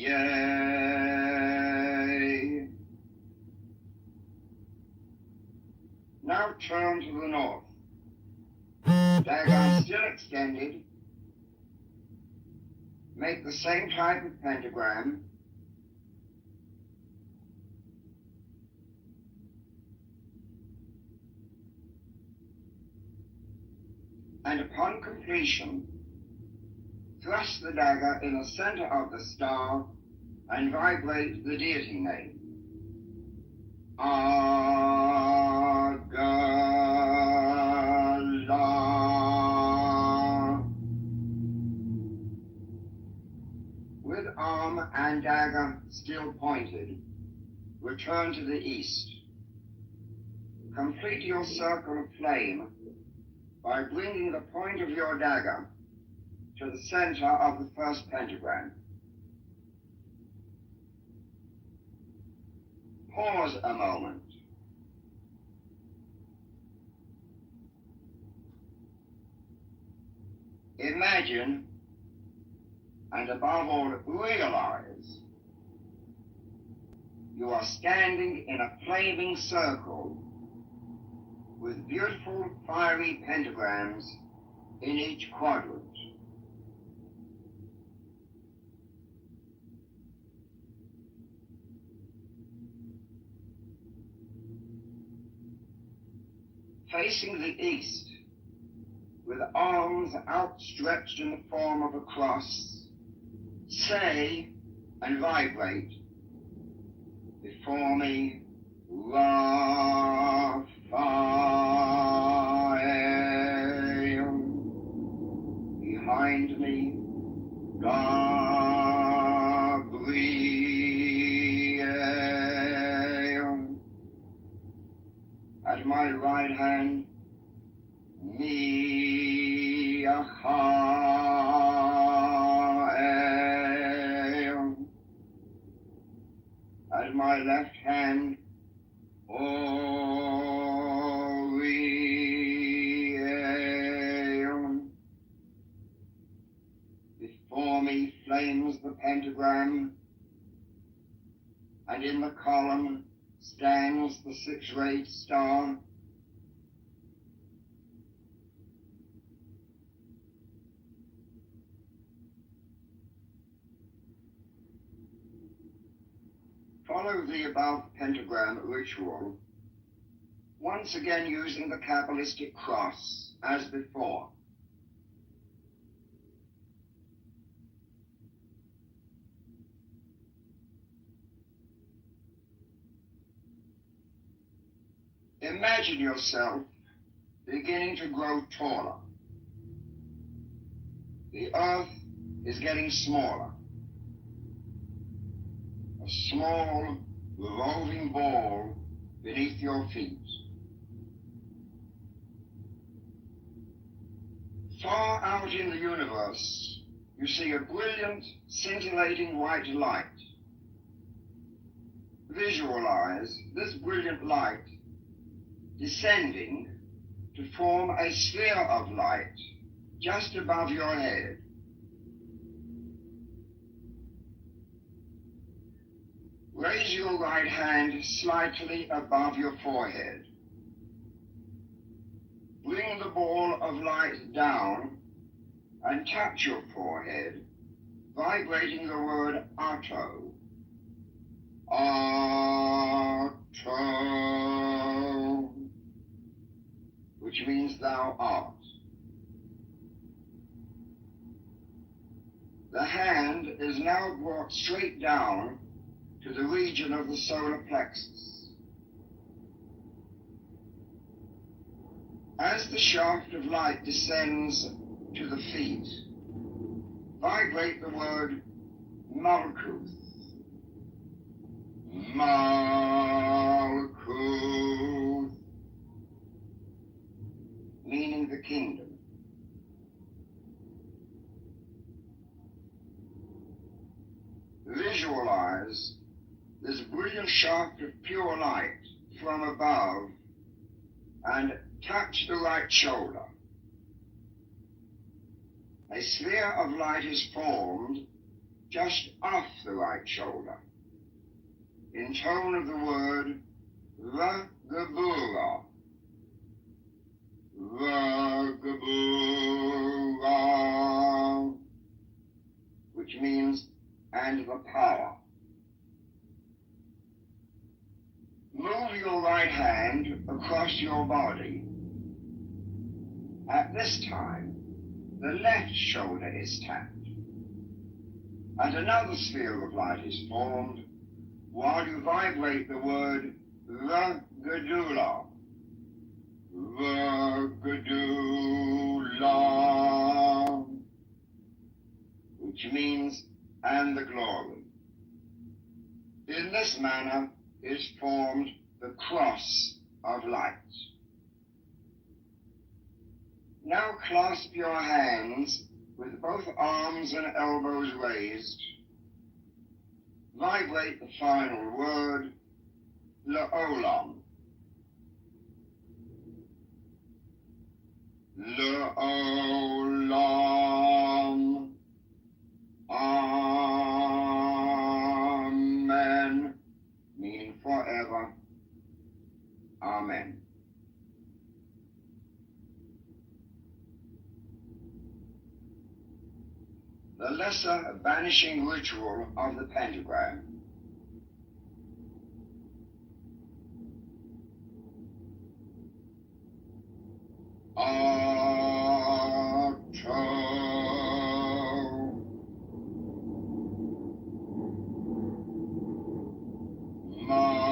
[SPEAKER 1] Yay. Now turn to the north. Dagger still extended. make the same type of pentagram, and upon completion, thrust the dagger in the center of the star and vibrate the deity name. Agala. With arm and dagger still pointed, return to the east. Complete your circle of flame by bringing the point of your dagger to the center of the first pentagram. Pause a moment. Imagine, and above all, realize, you are standing in a flaming circle with beautiful fiery pentagrams in each quadrant. Facing the east, with arms outstretched in the form of a cross, say and vibrate before me, Raphael. Behind me, Gabriel. At my right hand, Michael. At my left hand, Oriel. Before me flames the pentagram, and in the column stands the six-rayed star. Follow the above pentagram ritual, once again using the Kabbalistic cross as before. Imagine yourself beginning to grow taller. The earth is getting smaller. A small, roving ball beneath your feet. Far out in the universe, you see a brilliant, scintillating white light. Visualize this brilliant light descending to form a sphere of light just above your head. Raise your right hand slightly above your forehead. Bring the ball of light down and touch your forehead, vibrating the word Atto. Atto, which means thou art. The hand is now brought straight down to the region of the solar plexus. As the shaft of light descends to the feet, vibrate the word Malkuth. Malkuth, meaning the kingdom. Visualize this brilliant shaft of pure light from above and touch the right shoulder. A sphere of light is formed just off the right shoulder, in tone of the word Vagabura. Vagabura, which and the power. Move your right hand across your body. At this time, the left shoulder is tapped, and another sphere of light is formed while you vibrate the word Vagadula. Vagadula, which means and the glory. In this manner is formed the cross of light. Now clasp your hands with both arms and elbows raised. Vibrate the final word, La'olam. La'olam. Amen. Meaning forever. Amen. The lesser banishing ritual of the pentagram. Ato. Malkut.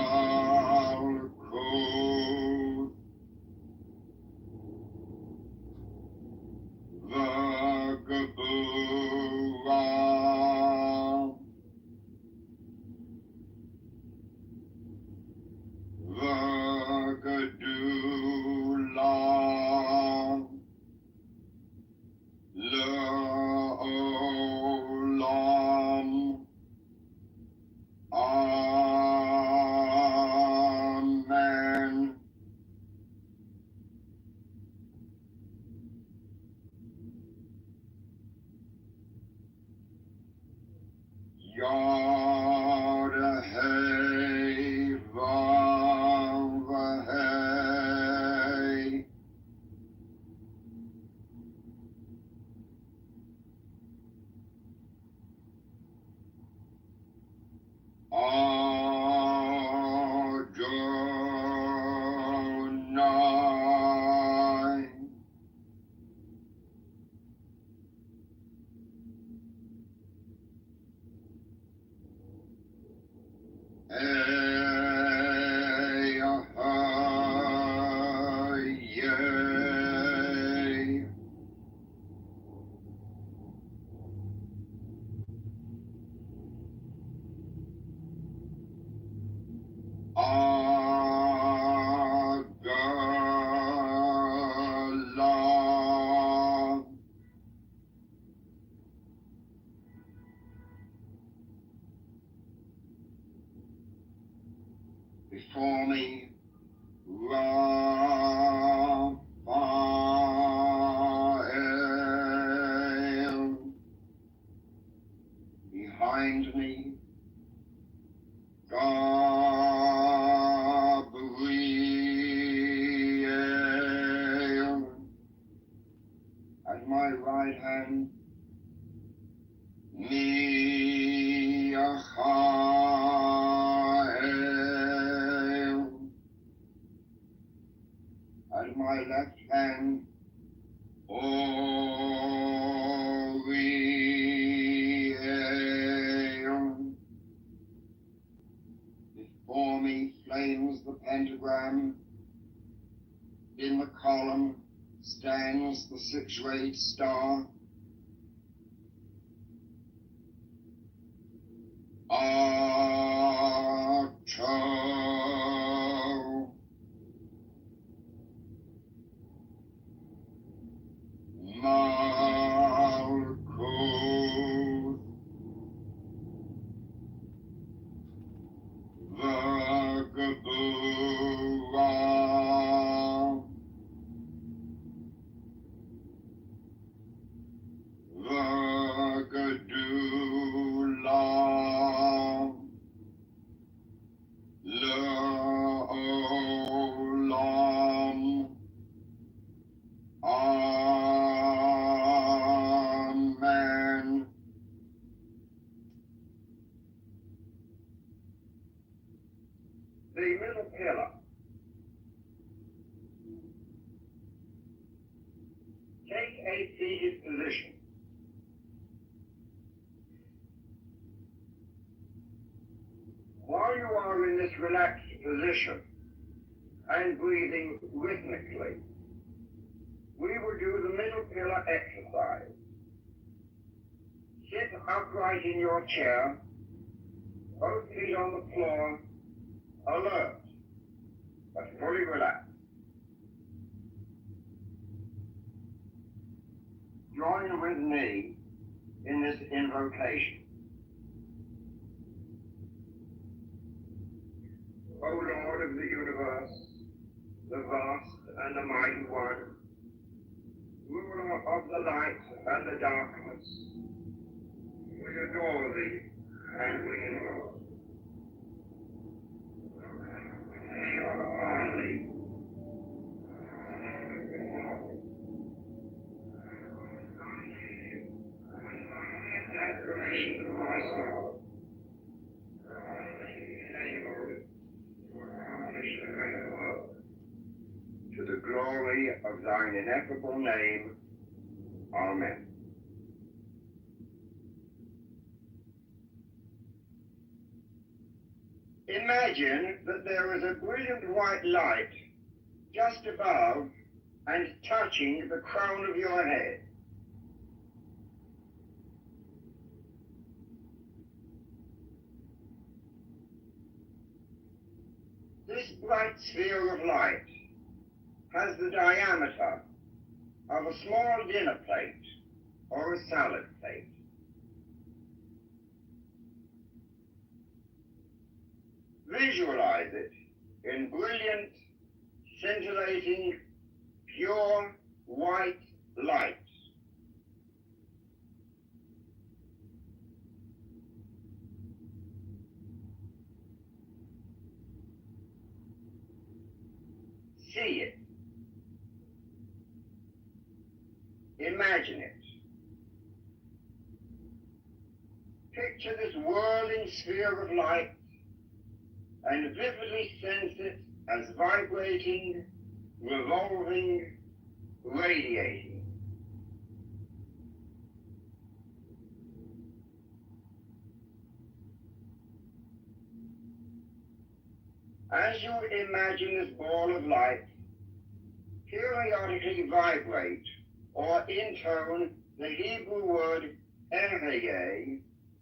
[SPEAKER 1] Vagabura. Vagadula. La'olam. Amen. Yod-Heh Vav-Heh. Adonai. Ehayeh. Agala. Before me, Raphael. Behind me, Gabriel. At my right hand, Michael. At my left hand, Oriel. Before me flames the pentagram. In the column stands the six-rayed star. Ato. Malkut. Vagabura. a seated position. While you are in this relaxed position and breathing rhythmically, we will do the middle pillar exercise. Sit upright in your chair, both feet on the floor, alert, but fully relaxed. Join with me in this invocation. O Lord of the universe, the vast and the mighty one, ruler of the light and the darkness, we adore thee and we invoke. You are holy. Adoration of my soul. To the glory of thine ineffable name. Amen. Imagine that there is a brilliant white light just above and touching the crown of your head. This bright sphere of light has the diameter of a small dinner plate or a salad plate. Visualize it in brilliant, scintillating, pure white light. See it. Imagine it. Picture this whirling sphere of light and vividly sense it as vibrating, revolving, radiating. As you imagine this ball of light periodically vibrate or intone the Hebrew word Ehyeh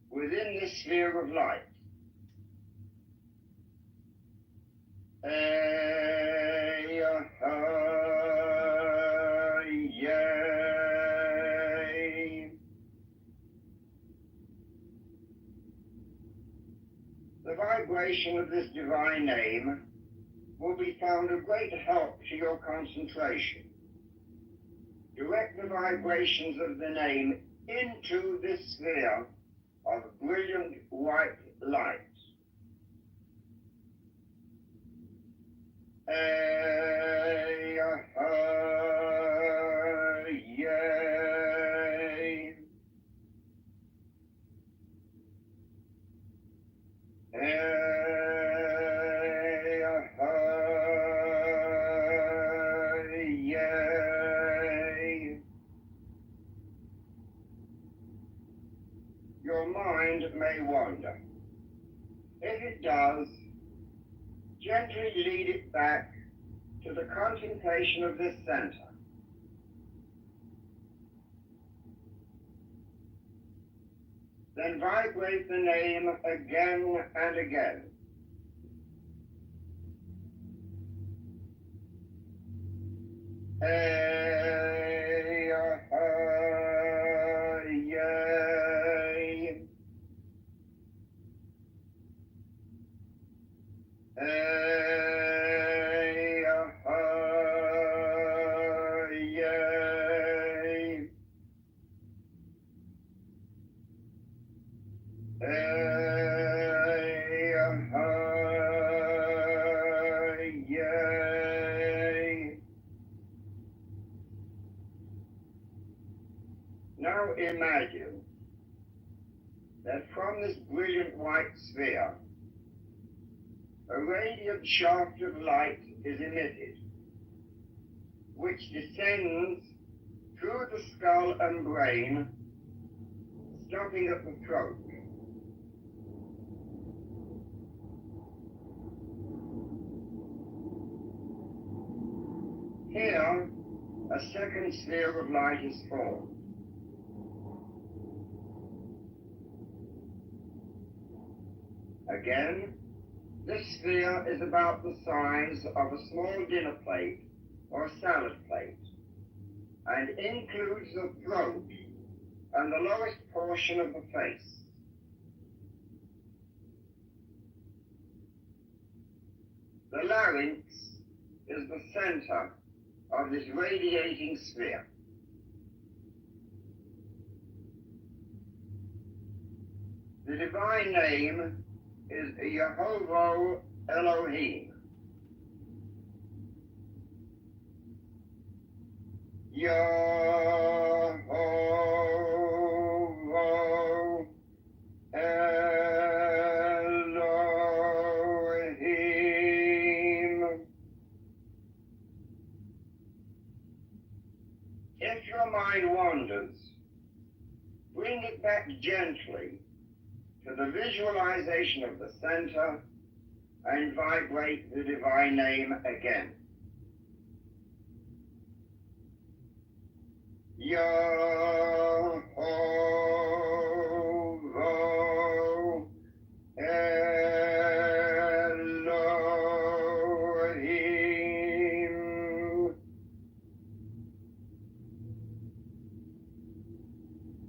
[SPEAKER 1] within this sphere of light. The vibration of this divine name will be found a great help to your concentration. Direct the vibrations of the name into this sphere of brilliant white light. Your mind may wander. If it does, gently lead it back to the contemplation of this center. Then vibrate the name again and again. Now imagine that from this brilliant white sphere, a radiant shaft of light is emitted, which descends through the skull and brain, stopping at the throat. Here, a second sphere of light is formed. Again, this sphere is about the size of a small dinner plate or salad plate, and includes the throat and the lowest portion of the face. The larynx is the center of this radiating sphere. The divine name is Yehovah Elohim. Yehovah Elohim. If your mind wanders, bring it back gently to the visualization of the center and vibrate the divine name again. Yehovah Elohim.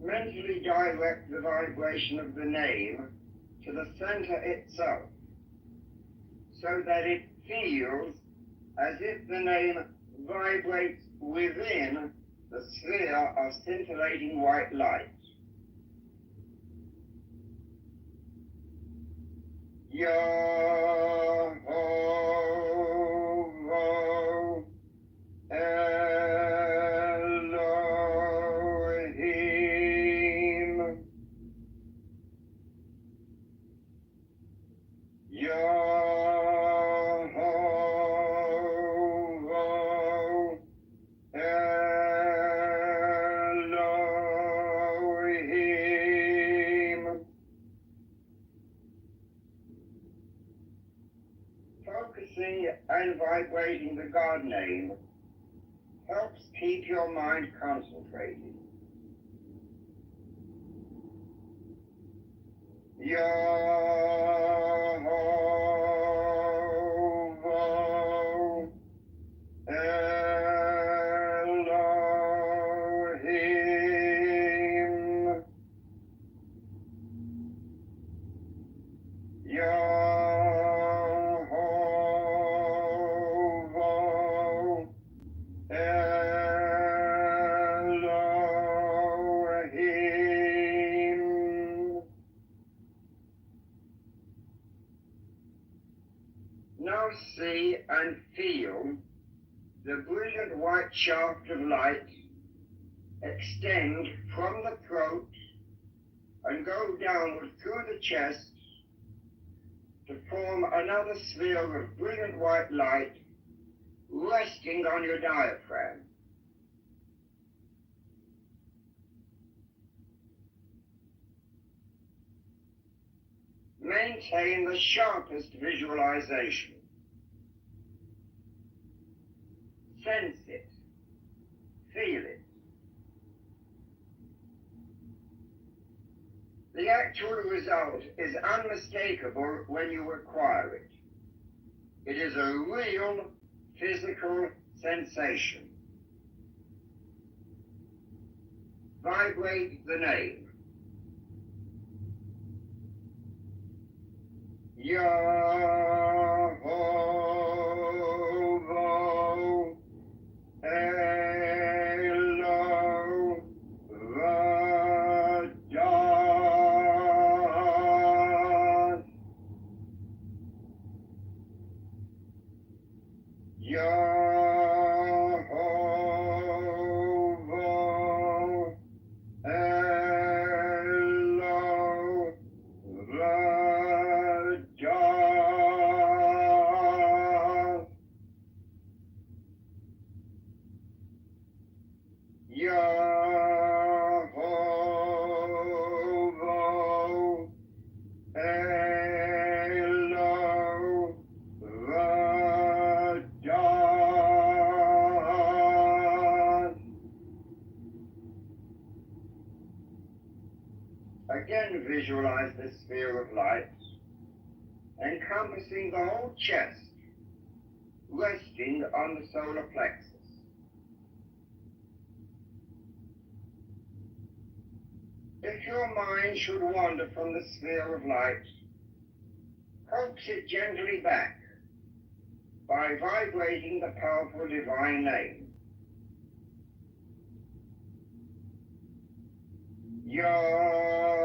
[SPEAKER 1] Mentally direct the vibration of the name to the center itself, so that it feels as if the name vibrates within the sphere of scintillating white light. Yehovah Elohim. Yehovah Elohim. Focusing and vibrating the God name helps keep your mind concentrated. Yehovah Elohim. Yehovah Elohim. Now see and feel the brilliant white shaft of light extend from the throat and go downward through the chest to form another sphere of brilliant white light resting on your diaphragm. Maintain the sharpest visualization. Sense it. Feel it. The actual result is unmistakable when you acquire it. It is a real physical sensation. Vibrate the name. Yehovah Elohim. Yehovah Elohim. Yehovah Elohim. Again, visualize the sphere of light, encompassing the whole chest, resting on the solar plexus. If your mind should wander from the sphere of light, coax it gently back by vibrating the powerful divine name. Yehovah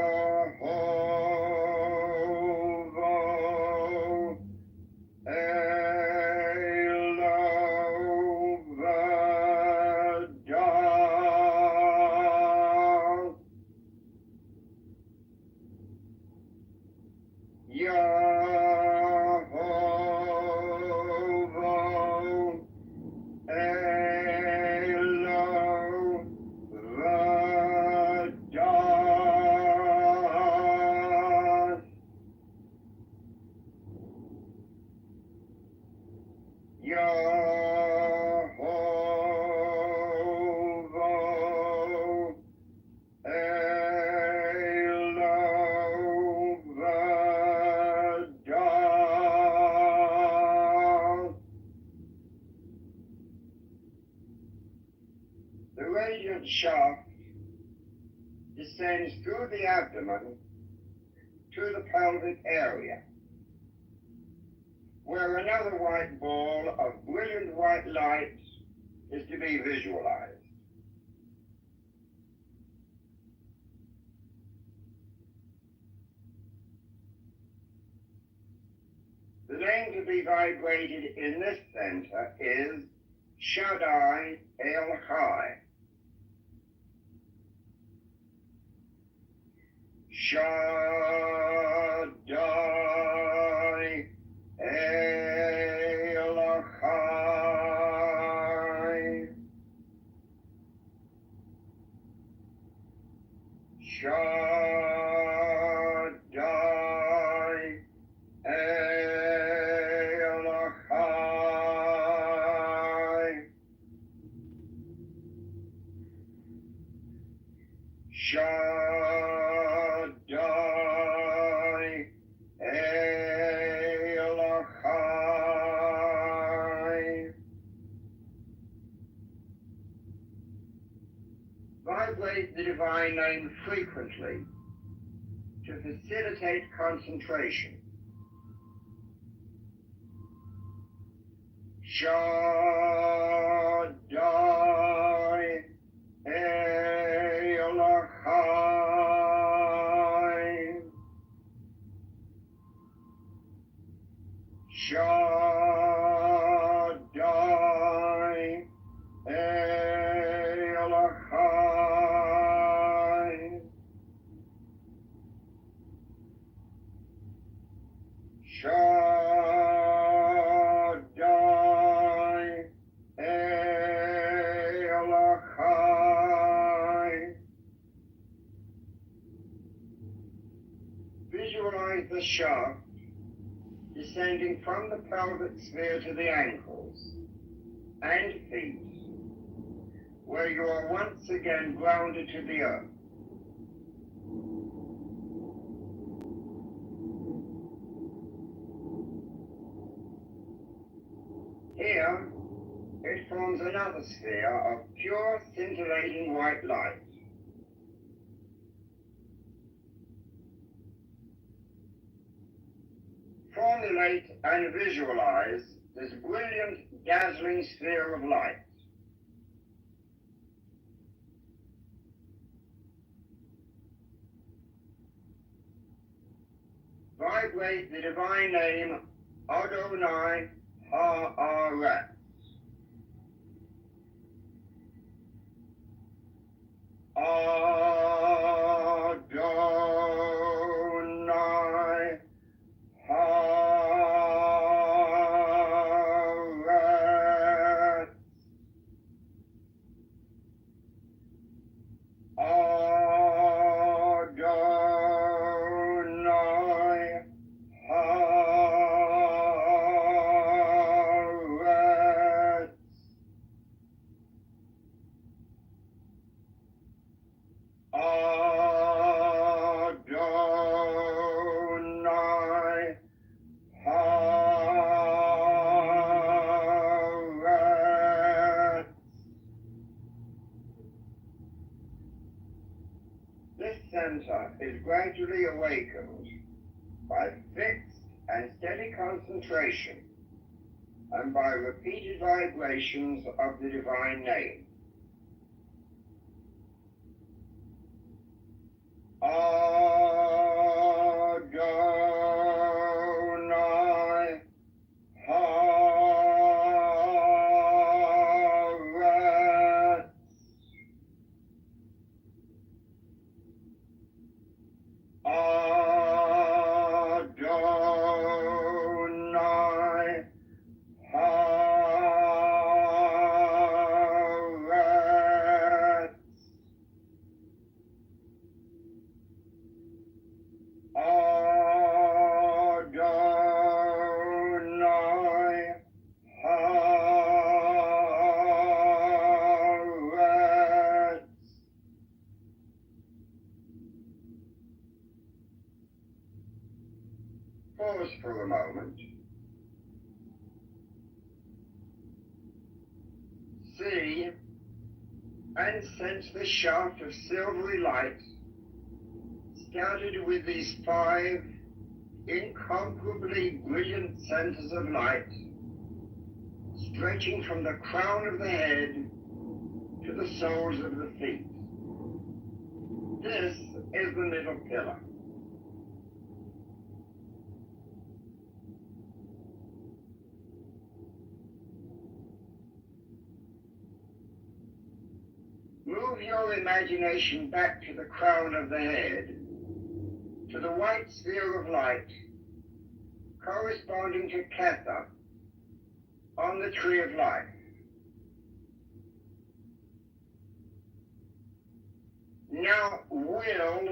[SPEAKER 1] Elohim. Yehovah Elohim. Yehovah Elohim. The radiant shaft descends through the abdomen to the pelvic area, where another white ball of brilliant white light is to be visualized. The name to be vibrated in this center is Shaddai El Chai. Shaddai El Chai. Shaddai El Chai. Shaddai El Chai. Vibrate the divine name frequently to facilitate concentration. Shaddai El Chai. Shaddai El Chai. Shaddai El Chai. Visualize the shaft descending from the pelvic sphere to the ankles and feet, where you are once again grounded to the earth. Here, it forms another sphere of pure, scintillating white light. Formulate and visualize this brilliant, dazzling sphere of light. Vibrate the divine name Adonai Ha'aretz. Adonai Ha'aretz. center is gradually awakened by fixed and steady concentration and by repeated vibrations of the divine name. Adonai Haaretz. Adonai Haaretz. Adonai Haaretz. Pause for a moment. See and sense the shaft of silvery light started with these 5 incomparably brilliant centers of light, stretching from the crown of the head to the soles of the feet. This is the middle pillar. Move your imagination back to the crown of the head, to the white sphere of light corresponding to Kether on the tree of life. Now will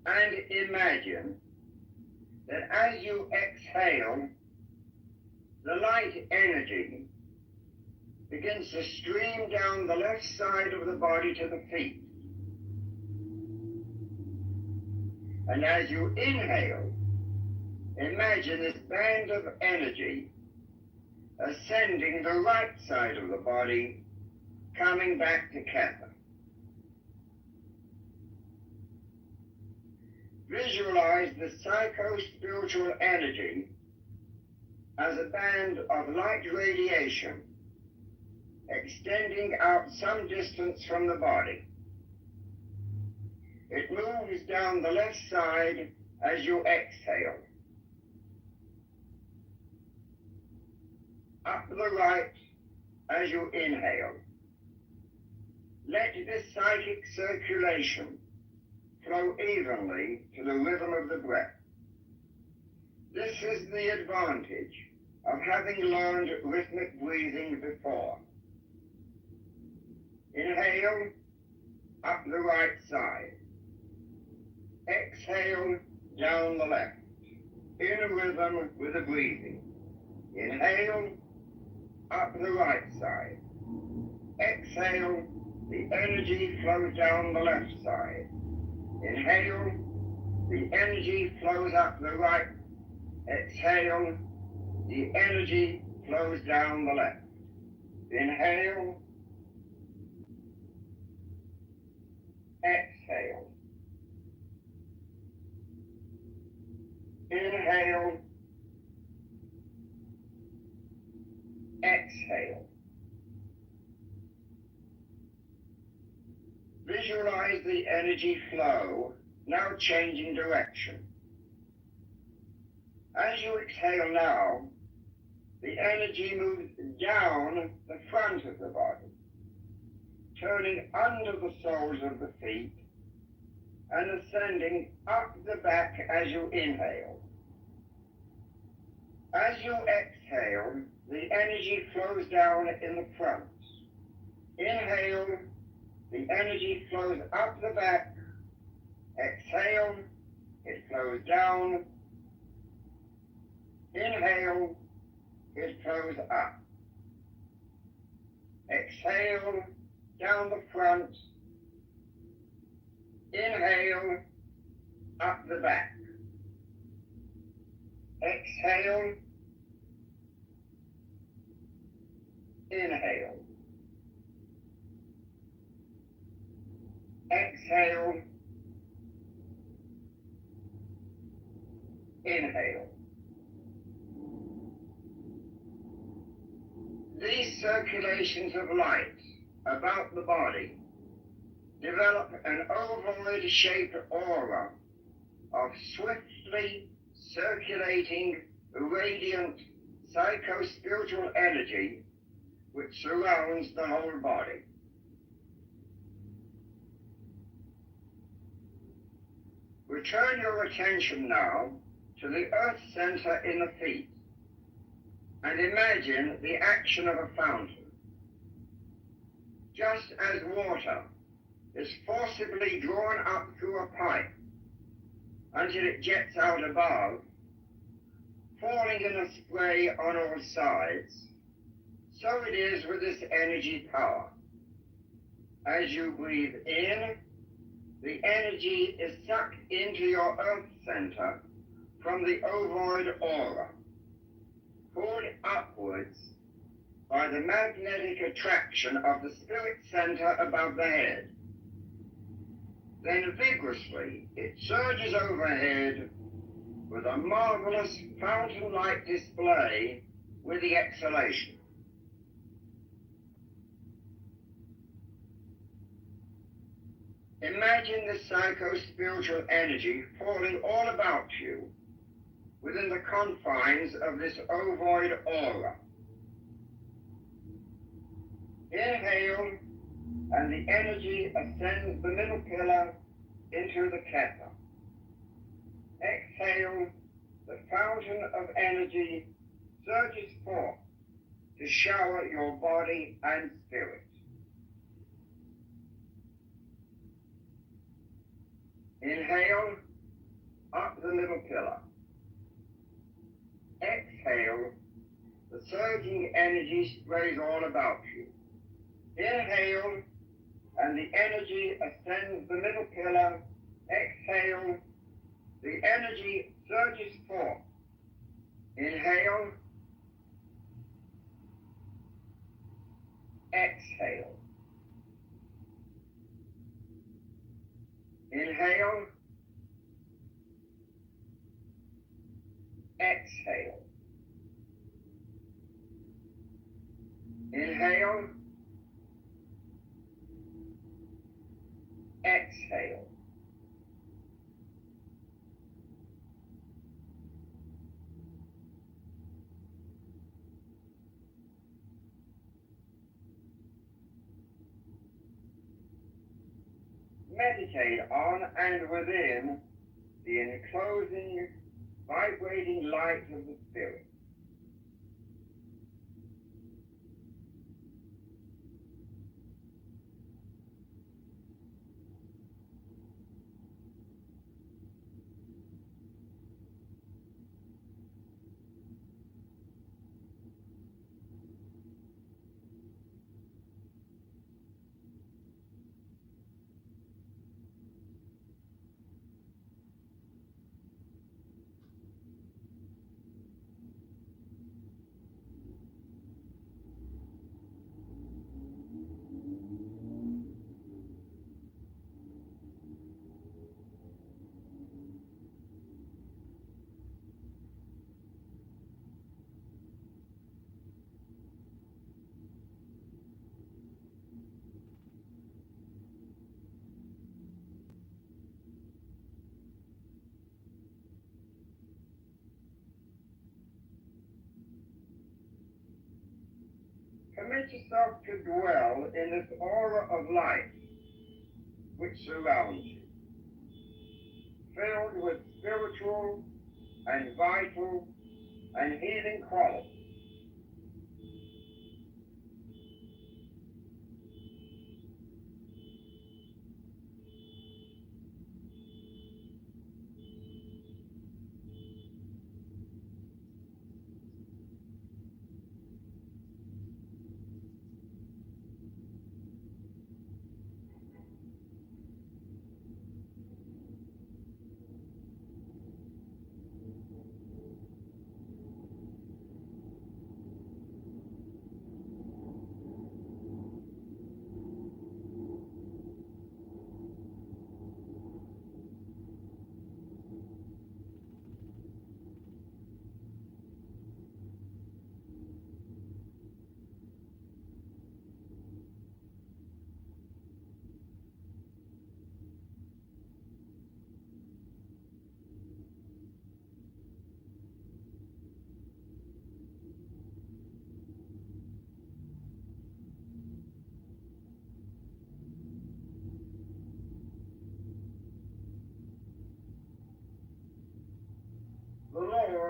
[SPEAKER 1] and imagine that as you exhale, the light energy begins to stream down the left side of the body to the feet. And as you inhale, imagine this band of energy ascending the right side of the body, coming back to Kether. Visualize the psycho-spiritual energy as a band of light radiation extending out some distance from the body. It moves down the left side as you exhale, up the right as you inhale. Let this psychic circulation flow evenly to the rhythm of the breath. This is the advantage of having learned rhythmic breathing before. Inhale, up the right side. Exhale, down the left, in rhythm with the breathing. Inhale, up the right side. Exhale, the energy flows down the left side. Inhale, the energy flows up the right. Exhale, the energy flows down the left. Inhale, exhale. Inhale, exhale. Visualize the energy flow now changing direction. As you exhale now, the energy moves down the front of the body, turning under the soles of the feet and ascending up the back as you inhale. As you exhale, the energy flows down in the front. Inhale, the energy flows up the back. Exhale, it flows down. Inhale, it flows up. Exhale, down the front. Inhale, up the back. Exhale, inhale. Exhale, circulations of light about the body develop an ovoid-shaped aura of swiftly circulating, radiant, psycho-spiritual energy which surrounds the whole body. Return your attention now to the earth center in the feet and imagine the action of a fountain. Just as water is forcibly drawn up through a pipe until it jets out above, falling in a spray on all sides, so it is with this energy power. As you breathe in, the energy is sucked into your earth center from the ovoid aura, pulled upwards by the magnetic attraction of the spirit center above the head. Then vigorously it surges overhead with a marvelous fountain-like display with the exhalation. Imagine the psycho-spiritual energy falling all about you within the confines of this ovoid aura. Inhale, and the energy ascends the middle pillar into the keta. Exhale, the fountain of energy surges forth to shower your body and spirit. Inhale, up the middle pillar. Exhale, the surging energy sprays all about you. Inhale, and the energy ascends the middle pillar. Exhale, the energy surges forth. Inhale, exhale. Inhale, exhale. Inhale, exhale. Meditate on and within the enclosing, vibrating light of the spirit. Permit yourself to dwell in this aura of light which surrounds you, filled with spiritual and vital and healing qualities.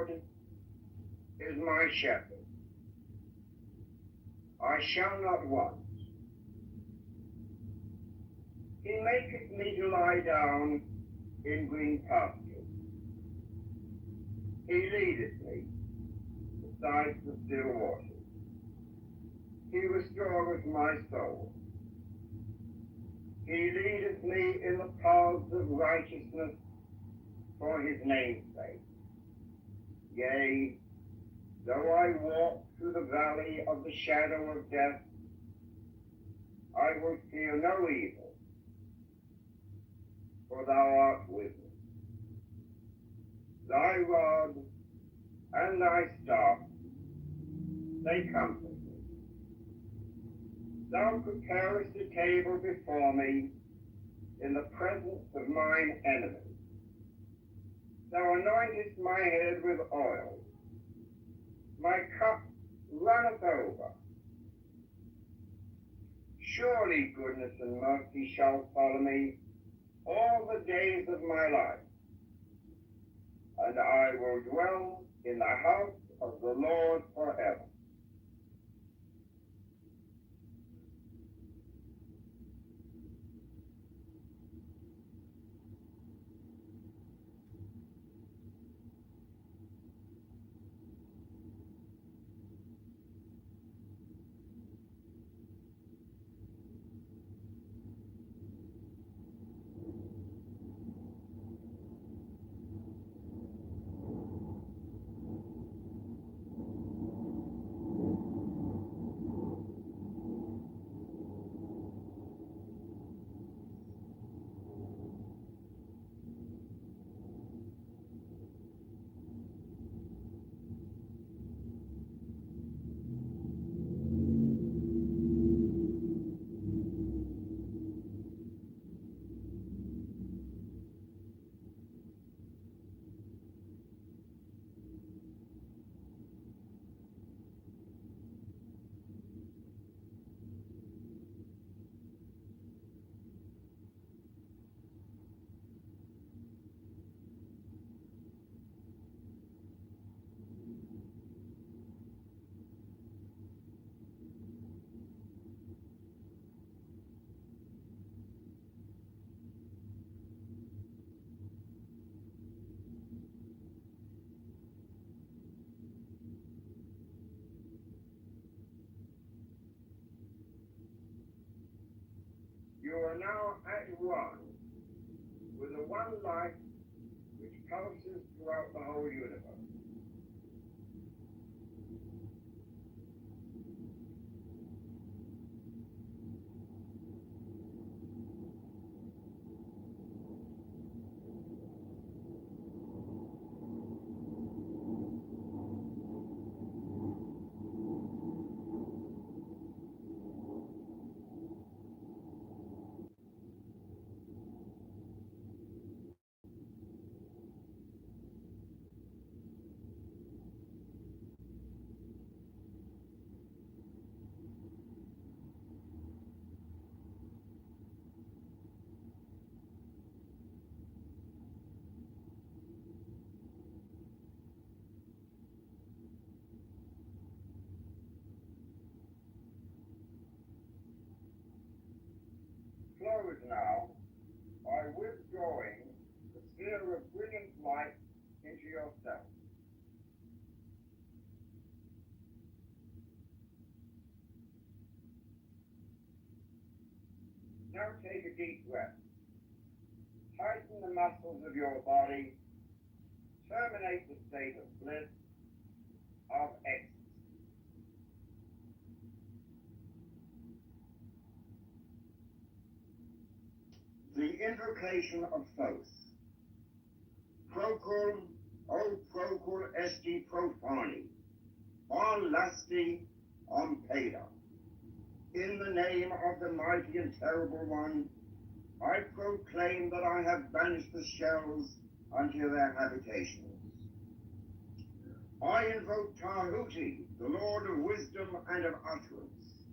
[SPEAKER 1] Lord is my shepherd. I shall not want. He maketh me to lie down in green pastures. He leadeth me beside the still waters. He restoreth my soul. He leadeth me in the paths of righteousness for his name's sake. Yea, though I walk through the valley of the shadow of death, I will fear no evil, for thou art with me. Thy rod and thy staff, they comfort me. Thou preparest a table before me in the presence of mine enemies. Thou anointest my head with oil. My cup runneth over. Surely goodness and mercy shall follow me all the days of my life, and I will dwell in the house of the Lord forever. You are now at one with the one light which pulses throughout the whole universe. Close now by withdrawing the sphere of brilliant light into yourself. Now take a deep breath. Tighten the muscles of your body. Terminate the state of bliss, of ecstasy. The invocation of Thoth. Procul, O procul esti profani, on lusty, on peda. In the name of the mighty and terrible one, I proclaim that I have banished the shells unto their habitations. I invoke Tahuti, the Lord of wisdom and of utterance,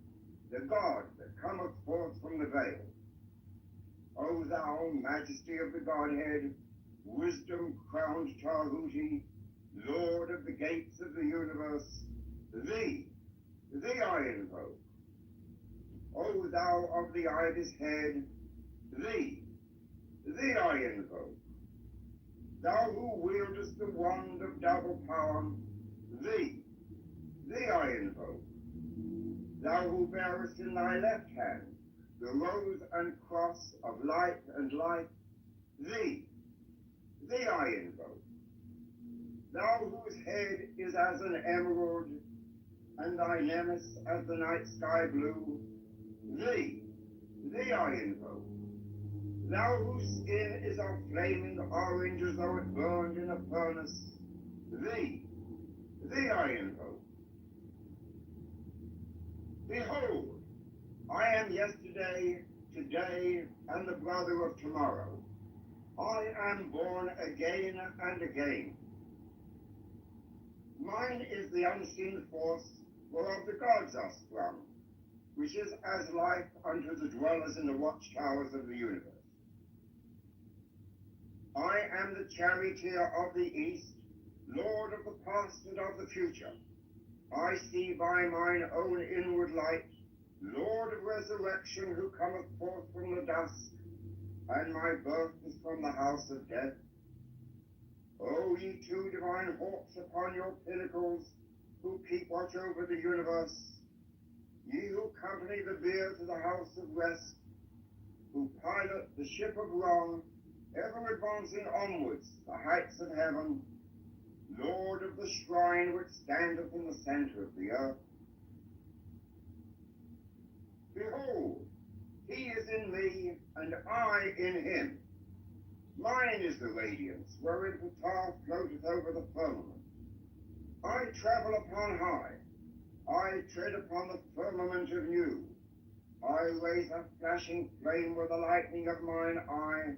[SPEAKER 1] the God that cometh forth from the veil. O thou majesty of the Godhead, wisdom-crowned Tahuti, Lord of the gates of the universe, thee I invoke. O thou of the ibis head, thee I invoke. Thou who wieldest the wand of double power, thee I invoke. Thou who bearest in thy left hand the rose and cross of light and life, thee I invoke. Thou whose head is as an emerald, and thy nemes as the night sky blue, thee I invoke. Thou whose skin is of flaming orange as though it burned in a furnace, thee I invoke. Behold, I am yesterday, today, and the brother of tomorrow. I am born again and again. Mine is the unseen force whereof the gods are sprung, which is as life unto the dwellers in the watchtowers of the universe. I am the charioteer of the east, lord of the past and of the future. I see by mine own inward light, Lord of resurrection, who cometh forth from the dusk, and my birth is from the house of death. O ye two divine hawks upon your pinnacles, who keep watch over the universe, ye who company the bier to the house of rest, who pilot the ship of wrong, ever advancing onwards the heights of heaven, Lord of the shrine which standeth in the center of the earth. Behold, he is in me, and I in him. Mine is the radiance, wherein Ptah floateth over the firmament. I travel upon high. I tread upon the firmament of new. I raise a flashing flame with the lightning of mine eye,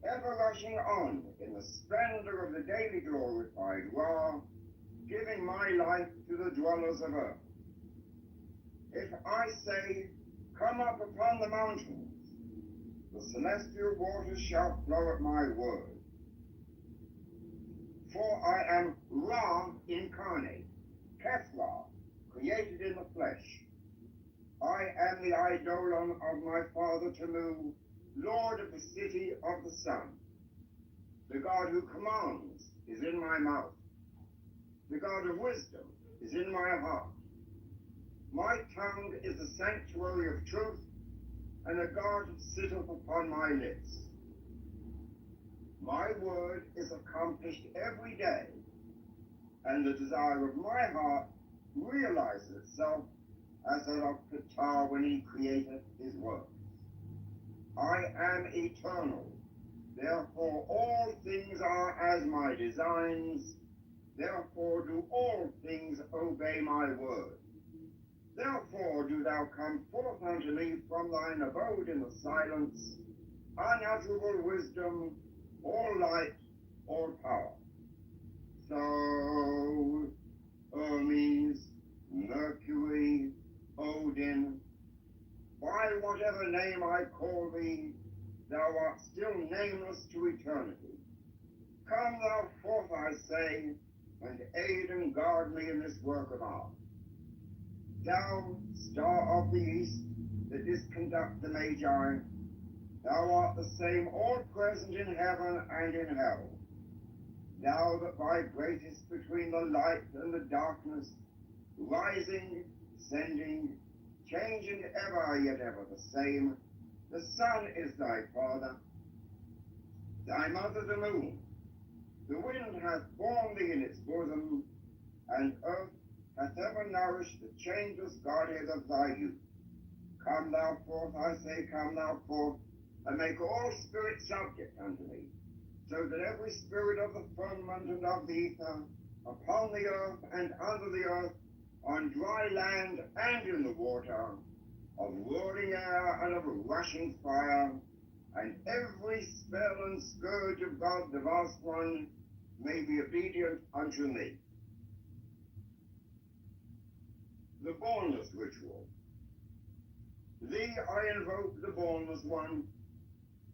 [SPEAKER 1] ever rushing on in the splendor of the daily glorified Ra, giving my life to the dwellers of earth. If I say, come up upon the mountains, the celestial waters shall flow at my word. For I am Ra incarnate, Kethra, created in the flesh. I am the eidolon of my father Tamu, Lord of the city of the sun. The God who commands is in my mouth. The God of wisdom is in my heart. My tongue is the sanctuary of truth, and a guard sitteth upon my lips. My word is accomplished every day, and the desire of my heart realizes itself as that of Ptah when he created his works. I am eternal, therefore all things are as my designs, therefore do all things obey my word. Therefore do thou come forth unto me from thine abode in the silence, unutterable wisdom, all light, all power. So, Hermes, Mercury, Odin, by whatever name I call thee, thou art still nameless to eternity. Come thou forth, I say, and aid and guard me in this work of art. Thou, star of the east, that didst conduct the Magi, thou art the same all present in heaven and in hell. Thou that vibratest between the light and the darkness, rising, descending, changing ever, yet ever the same. The sun is thy father, thy mother the moon. The wind hath borne thee in its bosom, and earth hath ever nourished the changeless Godhead of thy youth. Come thou forth, I say, come thou forth, and make all spirits subject unto thee, so that every spirit of the firmament and of the ether, upon the earth and under the earth, on dry land and in the water, of roaring air and of rushing fire, and every spell and scourge of God the vast one, may be obedient unto me. The Bornless Ritual. Thee I invoke, the Bornless One,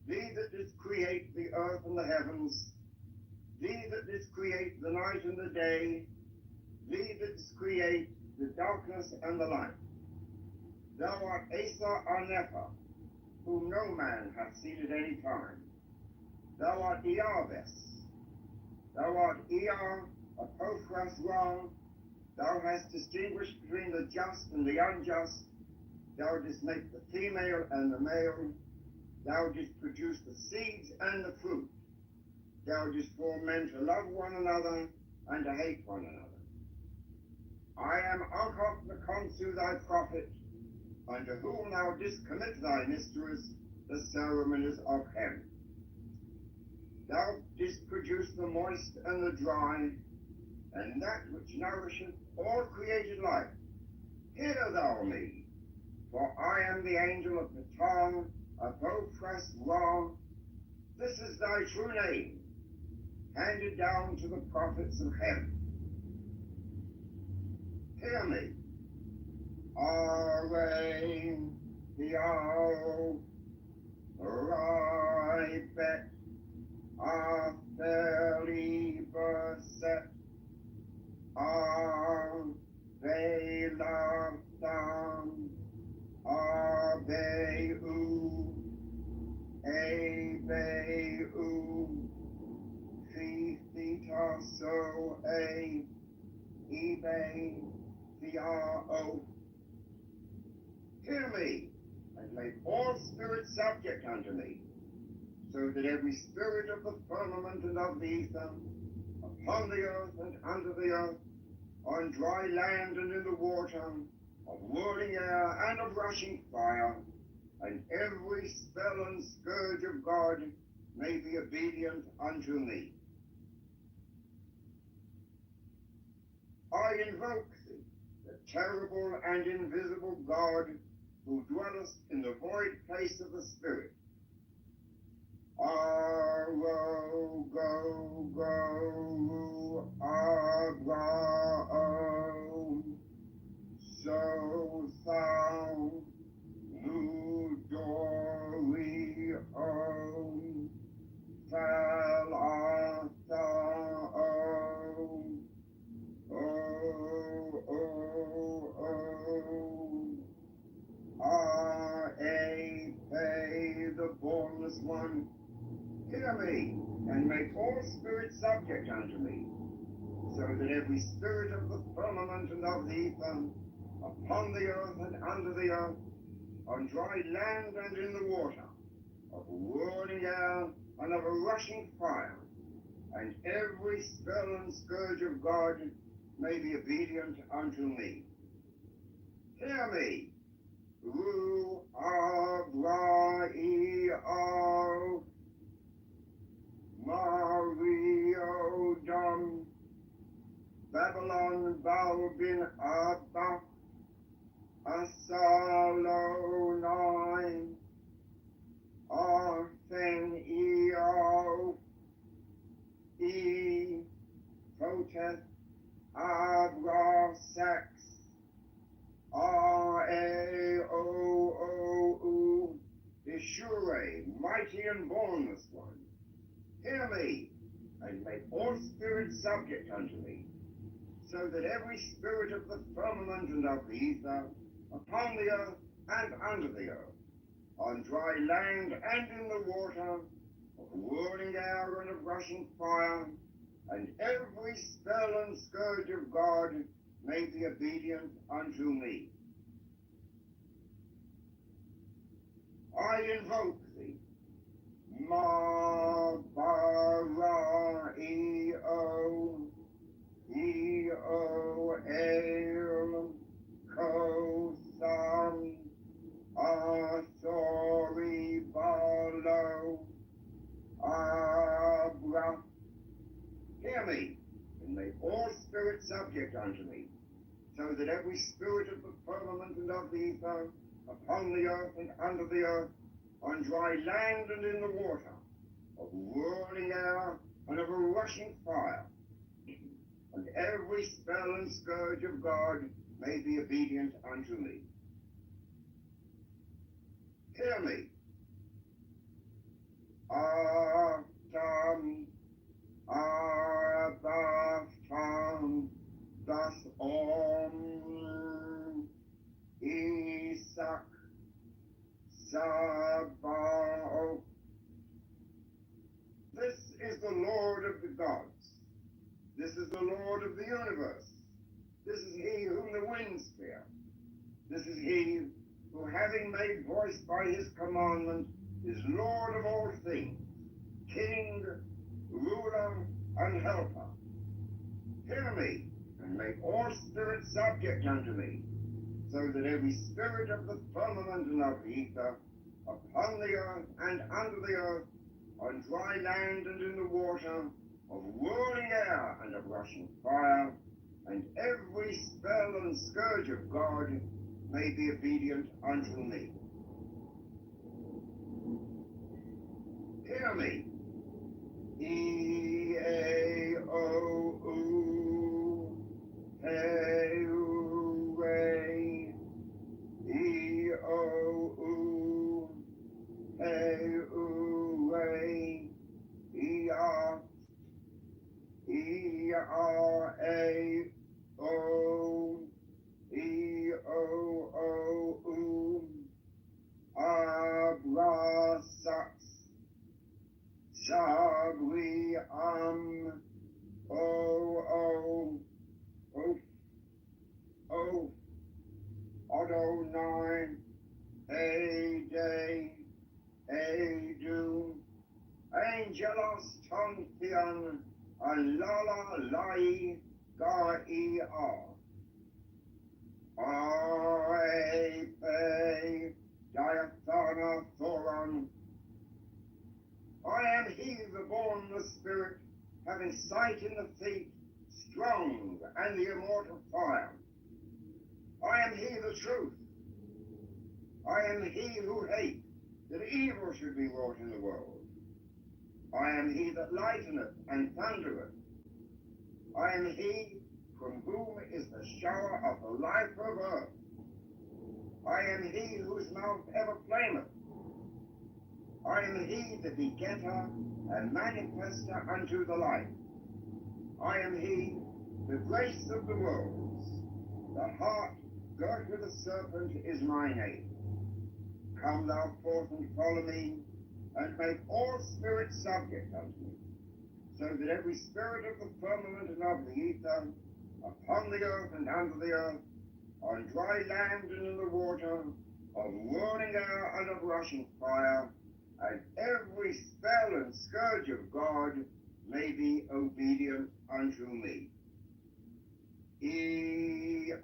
[SPEAKER 1] thee that didst create the earth and the heavens, thee that didst create the night and the day, thee that didst create the darkness and the light. Thou art Asa Arnepha, whom no man hath seen at any time. Thou art Earves. Thou art Ear, Apophras Ra. Thou hast distinguished between the just and the unjust. Thou didst make the female and the male. Thou didst produce the seeds and the fruit. Thou didst form men to love one another and to hate one another. I am Anchor the consul thy prophet, unto whom thou didst commit thy mysteries, the ceremonies of heaven. Thou didst produce the moist and the dry, and that which nourisheth all created life. Hear thou me, for I am the angel of Ptah, Apophras Ra. This is thy true name, handed down to the prophets of heaven. Hear me. Arain, Theo, Ribet, Atheli, Berset, Arvelatan, Arbeu, Ebeu, Fifita, So, Ebe, Theao. Hear me, and make all spirits subject unto me, so that every spirit of the firmament and of the ether, upon the earth and under the earth, on dry land and in the water, of whirling air and of rushing fire, and every spell and scourge of God may be obedient unto me. I invoke thee, the terrible and invisible God, who dwellest in the void place of the Spirit. Aro, go, go, Abrao, so, thou, Ludori, Fel, the bornless one, hear me, and make all spirits subject unto me, so that every spirit of the firmament and of the ether, upon the earth and under the earth, on dry land and in the water, of whirling air and of a rushing fire, and every spell and scourge of God may be obedient unto me. Hear me. Ru Abraio Mario Dom Babylon Balbin Abba Asalonai Arthen Eo E Proteth Abra Sax R-A-O-O-U, Ishure, mighty and bornless one. Hear me, and make all spirits subject unto me, so that every spirit of the firmament and of the ether, upon the earth and under the earth, on dry land and in the water, of whirling air and of rushing fire, and every spell and scourge of God may be obedient unto me. I invoke thee, Ma-ba-ra-e-o, E-o-el, Ko-sam, A-sori-balo, Abra. Hear me, and make all spirits subject unto me, so that every spirit of the firmament and of the ether, upon the earth and under the earth, on dry land and in the water, of whirling air and of a rushing fire, and every spell and scourge of God may be obedient unto me. Hear me. Atam,
[SPEAKER 2] Sabaoth. This is the Lord of the gods. This is the Lord of the universe. This is he whom the winds fear. This is he who, having made voice by his commandment, is Lord of all things, King, ruler, and helper. Hear me, and make all spirits subject unto me, so that every spirit of the firmament and of the ether, upon the earth and under the earth, on dry land and in the water, of whirling air and of rushing fire, and every spell and scourge of God may be obedient unto me. Hear me. E-A-O-U, Hey-U-Ray, E-O-U, Hey-U-Ray, E-R, E-R-A-O, E-O-O-U, Abrasaks, Shabri-Am, O-O, Oof, Oof, Adonai, A-Day, A-Do, Angelos Tonkian, Alala Lai, Ga-E-R. I-Pe, Diathana Thoron. I am he, the born, the spirit, having sight in the feet, strong, and the immortal fire. I am he, the truth. I am he who hate, that evil should be wrought in the world. I am he that lighteneth and thundereth. I am he from whom is the shower of the life of earth. I am he whose mouth ever flameth. I am he the begetter and manifester unto the light. I am he, the grace of the worlds. The heart girt with a serpent is my name. Come thou forth and follow me, and make all spirits subject unto me, so that every spirit of the firmament and of the ether, upon the earth and under the earth, on dry land and in the water, of whirling air and of rushing fire, and every spell and scourge of God may be obedient unto me. E-R-O,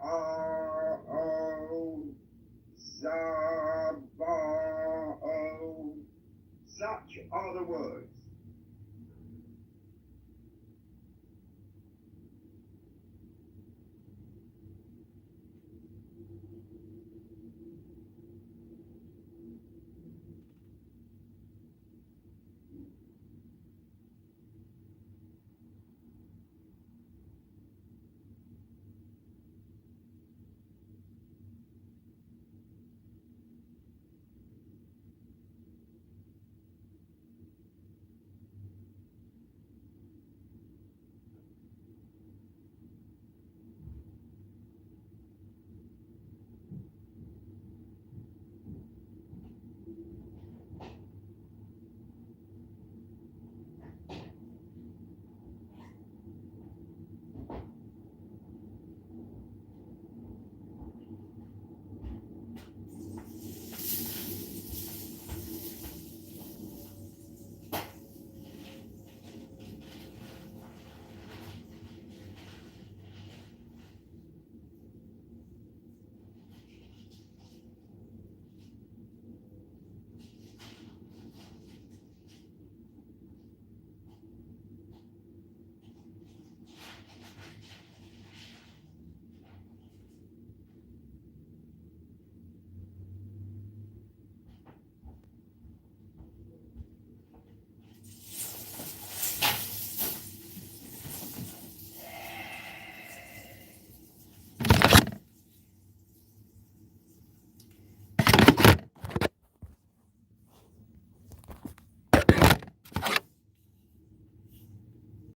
[SPEAKER 2] Sabaoth. Such are the words